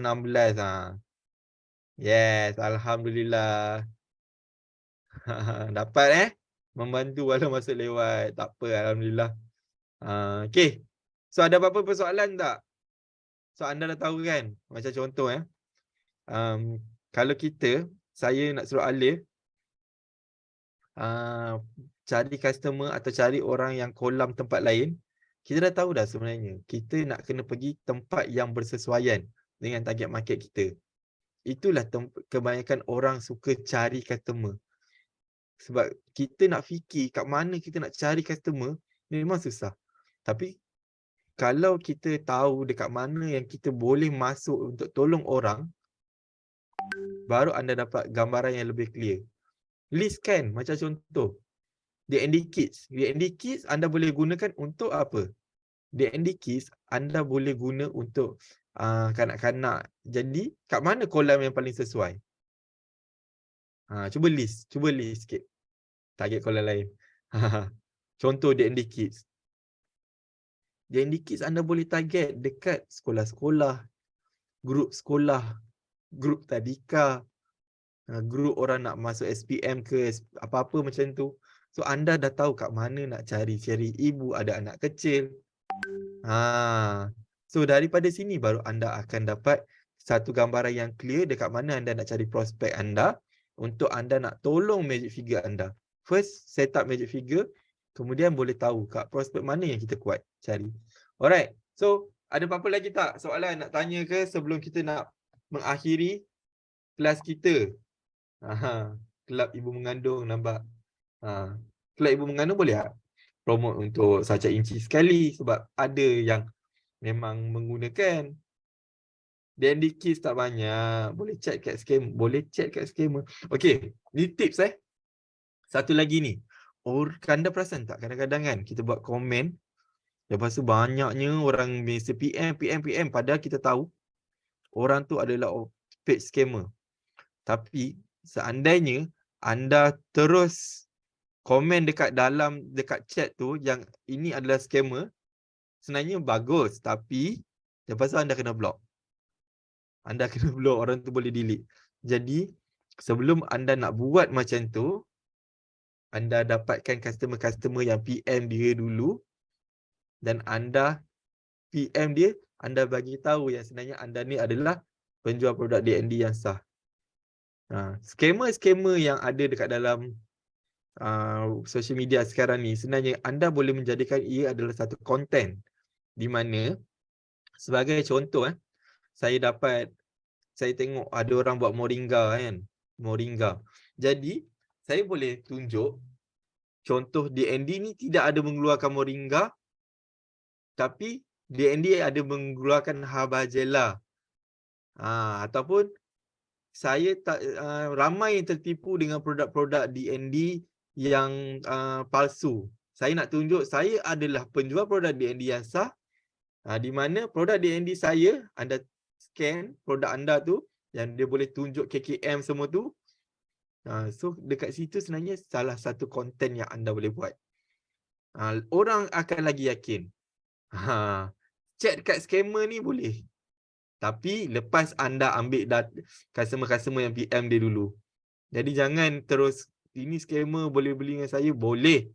Yes, alhamdulillah. Dapat membantu walau masuk lewat. Tak apa, alhamdulillah. Okay. So ada apa-apa persoalan tak? So anda dah tahu kan? Macam contoh kalau saya nak suruh Alif cari customer atau cari orang yang kolam tempat lain, kita dah tahu dah sebenarnya. Kita nak kena pergi tempat yang bersesuaian dengan target market kita. Itulah kebanyakan orang suka cari customer. Sebab kita nak fikir kat mana kita nak cari customer memang susah. Tapi kalau kita tahu dekat mana yang kita boleh masuk untuk tolong orang, baru anda dapat gambaran yang lebih clear. List kan, macam contoh D&D Kids. D&D Kids anda boleh gunakan untuk apa? D&D Kids anda boleh guna untuk kanak-kanak. Jadi kat mana kolam yang paling sesuai? Cuba list sikit target kolam lain. Contoh D&D Kids. D&D Kids anda boleh target dekat sekolah-sekolah, grup tadika, grup orang nak masuk SPM ke apa-apa macam tu. So anda dah tahu kat mana nak cari ibu ada anak kecil. So daripada sini baru anda akan dapat satu gambaran yang clear dekat mana anda nak cari prospek anda untuk anda nak tolong magic figure anda. First set up magic figure, kemudian boleh tahu kat prospek mana yang kita kuat cari. Alright. So ada apa-apa lagi tak soalan nak tanya ke sebelum kita nak mengakhiri kelas kita? Kelab ibu mengandung nampak. Kelab ibu mengandung boleh tak promote untuk Saca Inci sekali sebab ada yang memang menggunakan. D&D Kids tak banyak. Boleh chat kat scammer. Okay, ni tips Satu lagi ni. Anda perasan tak kadang-kadang kan kita buat komen, lepas tu banyaknya orang mesti PM padahal kita tahu orang tu adalah paid scammer. Tapi seandainya anda terus komen dekat chat tu yang ini adalah scammer, sebenarnya bagus, tapi lepas tu anda kena block. Orang tu boleh delete. Jadi sebelum anda nak buat macam tu, anda dapatkan customer yang PM dia dulu dan anda PM dia, anda bagi tahu yang sebenarnya anda ni adalah penjual produk D&D yang sah. Scammer yang ada dekat dalam social media sekarang ni, sebenarnya anda boleh menjadikan ia adalah satu konten di mana sebagai contoh saya tengok ada orang buat moringa kan. Jadi saya boleh tunjuk contoh D&D ni tidak ada mengeluarkan moringa, tapi D&D ada mengeluarkan habajela. Ataupun saya tak ramai yang tertipu dengan produk-produk D&D yang palsu. Saya nak tunjuk saya adalah penjual produk D&D yang sah. Di mana produk D&D saya, anda scan produk anda tu yang dia boleh tunjuk KKM semua tu. So dekat situ sebenarnya salah satu konten yang anda boleh buat. Orang akan lagi yakin. chat dekat scammer ni boleh. Tapi lepas anda ambil customer-customer yang PM dia dulu. Jadi jangan terus, ini scammer boleh beli dengan saya, boleh.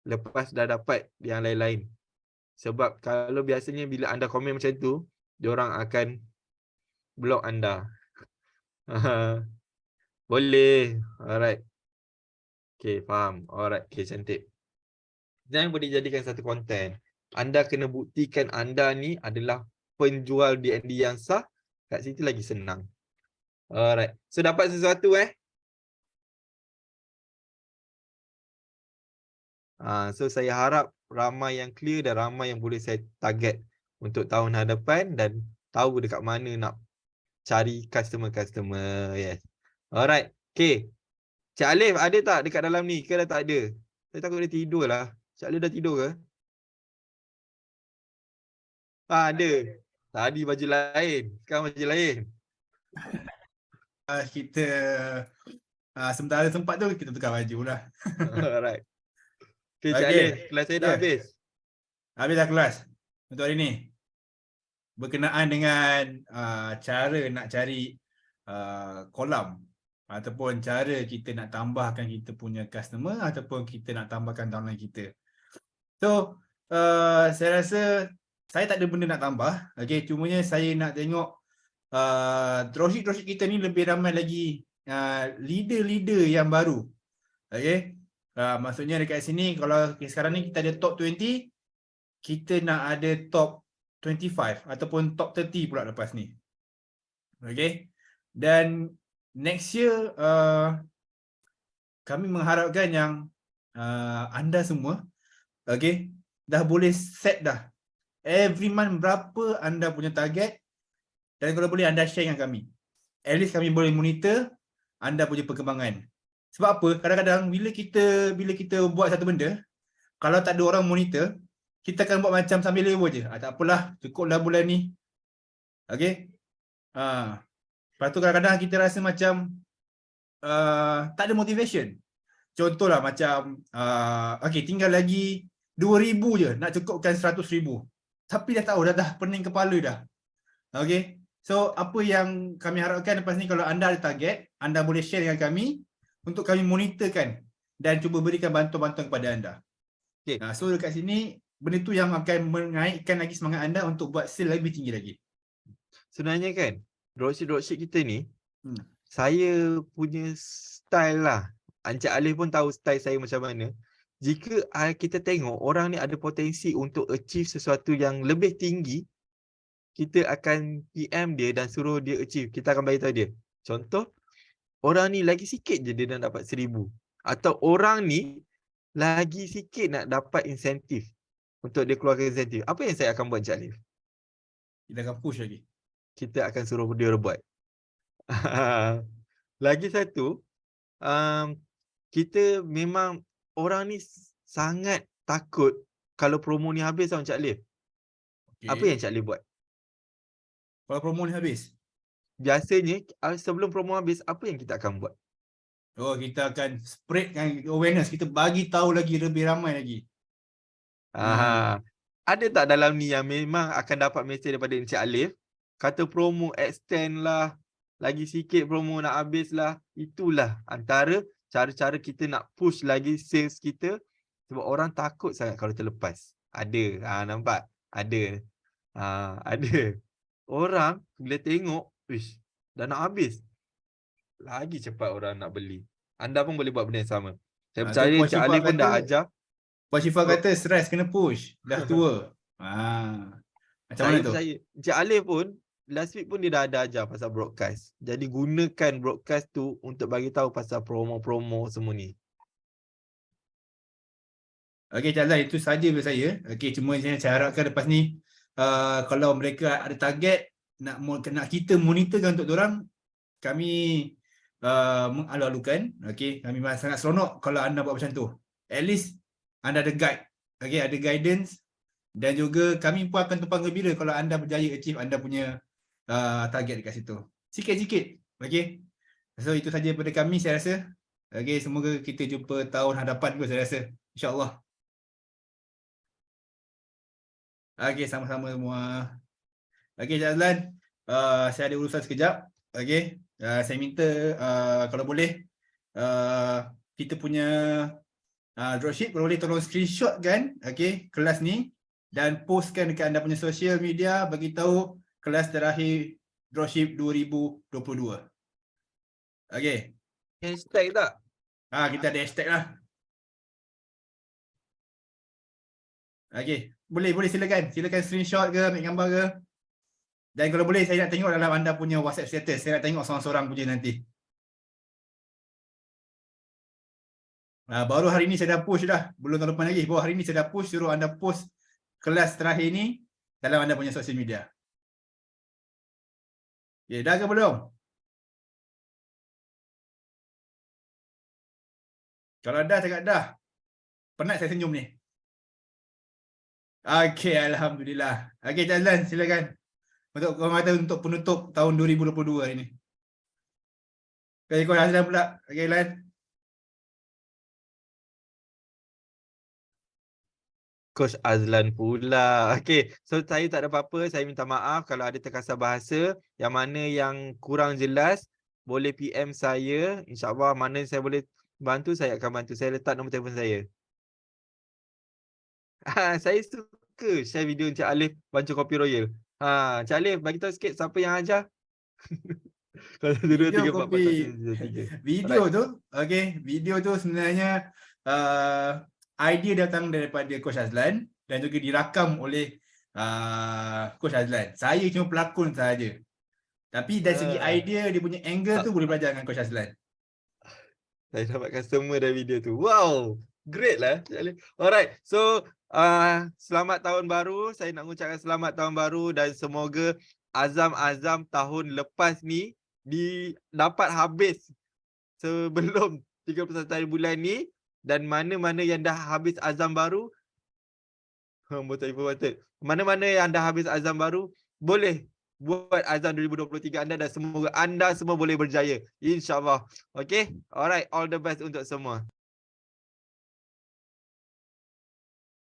Lepas dah dapat yang lain-lain. Sebab kalau biasanya bila anda komen macam tu, diorang akan block anda. Boleh. Alright. Okay, faham. Alright, okay, cantik. Dan boleh jadikan satu konten. Anda kena buktikan anda ni adalah penjual DND yang sah. Kat situ lagi senang. Alright. So, dapat sesuatu So, saya harap ramai yang clear dan ramai yang boleh saya target untuk tahun hadapan dan tahu dekat mana nak cari customer-customer. Yes. Alright. Okay. Cik Alif ada tak dekat dalam ni? Ke dah tak ada? Saya takut dia tidur lah. Cik Alif dah tidur ke? Ada. Tadi baju lain. Sekarang baju lain. Kita sementara sempat tu kita tukar baju lah. Alright. Okay, Cik Okay. Alif. Kelas saya dah Ya. habis. Habis dah kelas untuk hari ni. Berkenaan dengan cara nak cari kolam ataupun cara kita nak tambahkan kita punya customer ataupun kita nak tambahkan downline kita. So, saya rasa saya tak ada benda nak tambah. Okay, cumanya saya nak tengok dropship kita ni lebih ramai lagi leader-leader yang baru. Okay, maksudnya dekat sini kalau sekarang ni kita ada top 20, kita nak ada top 25 ataupun top 30 pula lepas ni. Okay. Dan next year kami mengharapkan yang anda semua dah boleh set dah every month berapa anda punya target, dan kalau boleh anda share dengan kami. At least kami boleh monitor anda punya perkembangan. Sebab apa? Kadang-kadang bila kita buat satu benda, kalau tak ada orang monitor, kita akan buat macam sambil lewa je. Tak apalah, cukuplah bulan ni. Okay. Lepas tu kadang-kadang kita rasa macam tak ada motivation. Contohlah macam tinggal lagi 2,000 je nak cukupkan 100,000. Tapi dah tahu dah pening kepala dah. Okay. So apa yang kami harapkan lepas ni, kalau anda ada target, anda boleh share dengan kami untuk kami monitorkan dan cuba berikan bantuan-bantuan kepada anda. Okay. So dekat sini benda tu yang akan menaikkan lagi semangat anda untuk buat sale lebih tinggi lagi. Sebenarnya kan, dropship kita ni, saya punya style lah. Encik Alif pun tahu style saya macam mana. Jika kita tengok orang ni ada potensi untuk achieve sesuatu yang lebih tinggi, kita akan PM dia dan suruh dia achieve. Kita akan beritahu dia. Contoh, orang ni lagi sikit je dia nak dapat 1,000. Atau orang ni lagi sikit nak dapat insentif. Untuk dia keluarkan insentif. Apa yang saya akan buat, Encik Alif? Kita akan push lagi. Kita akan suruh dia buat. Lagi satu, kita memang orang ni sangat takut kalau promo ni habis tau, Encik Alif. Okay. Apa yang Encik Alif buat? Kalau promo ni habis? Biasanya sebelum promo habis, apa yang kita akan buat? Kita akan spreadkan awareness. Kita bagi tahu lagi lebih ramai lagi. Ada tak dalam ni yang memang akan dapat mesej daripada Encik Alif, kata promo extend lah, lagi sikit promo nak habis lah. Itulah antara cara-cara kita nak push lagi sales kita. Sebab orang takut sangat kalau terlepas. Ada, nampak? Ada. Ada. Orang bila tengok, dah nak habis, lagi cepat orang nak beli. Anda pun boleh buat benda yang sama. Saya percaya Encik Alif pun dah ajar. Puan Syifa kata stress kena push. Dah tua. Macam mana tu? Saya Encik Alif pun last week pun dia dah ada ajar pasal broadcast. Jadi gunakan broadcast tu untuk bagi tahu pasal promo-promo semua ni. Okey, Cik Azlan, itu saja dari saya. Okey, cuma saya harapkan lepas ni kalau mereka ada target nak kita monitorkan untuk diorang, kami mengalu-alukan. Okey, kami sangat seronok kalau anda buat macam tu. At least anda ada guide. Okey, ada guidance, dan juga kami pun akan tumpang gembira kalau anda berjaya achieve anda punya target dekat situ. Sikit-sikit. Okey. So itu saja daripada kami, saya rasa. Okey, semoga kita jumpa tahun hadapan pun, saya rasa. InsyaAllah. Okey, sama-sama semua. Okey, Cik Azlan. Saya ada urusan sekejap. Okey. Saya minta kalau boleh kita punya dropship kalau boleh tolong screenshot kan kelas ni dan postkan dekat anda punya social media bagi tahu kelas terakhir dropship 2022. Okey. Hashtag tak? Kita ada hashtag lah. Okey, boleh silakan screenshot ke ambil gambar ke. Dan kalau boleh saya nak tengok dalam anda punya WhatsApp status. Saya nak tengok seorang-seorang punya nanti. Baru hari ni saya dah push dah. Belum tahun depan lagi. Baru hari ni saya dah push suruh anda post kelas terakhir ni dalam anda punya social media. Okay, dah ke belum? Kalau dah cakap dah. Penat saya senyum ni. Okey, alhamdulillah. Okey, Cik Azlan silakan. Untuk penutup tahun 2022 hari ni. Okey, kau Azlan pula. Okey, Lan. Coach Azlan pula. Okay, so saya tak ada apa-apa. Saya minta maaf kalau ada terkasar bahasa. Yang mana yang kurang jelas, boleh PM saya. InsyaAllah mana saya boleh bantu, saya akan bantu. Saya letak nombor telefon saya. Saya suka share video Encik Alif Bancu Kopi Royal. Encik Alif, bagi tahu sikit siapa yang ajar. Kalau 2, 3, 4, 4, tak, 3. Video tu, video tu sebenarnya idea datang daripada Coach Azlan dan juga dirakam oleh Coach Azlan. Saya cuma pelakon sahaja. Tapi dari segi idea, dia punya angle tu boleh belajar dengan Coach Azlan. Saya dapatkan semua dari video tu. Wow, great lah. Alright, so selamat tahun baru. Saya nak mengucapkan selamat tahun baru dan semoga azam-azam tahun lepas ni dapat habis sebelum 31 hari bulan ni, dan mana-mana yang dah habis azam baru, mana-mana yang dah habis azam baru, boleh buat azam 2023 anda dan semoga anda semua boleh berjaya, InsyaAllah. Okay, alright, all the best untuk semua.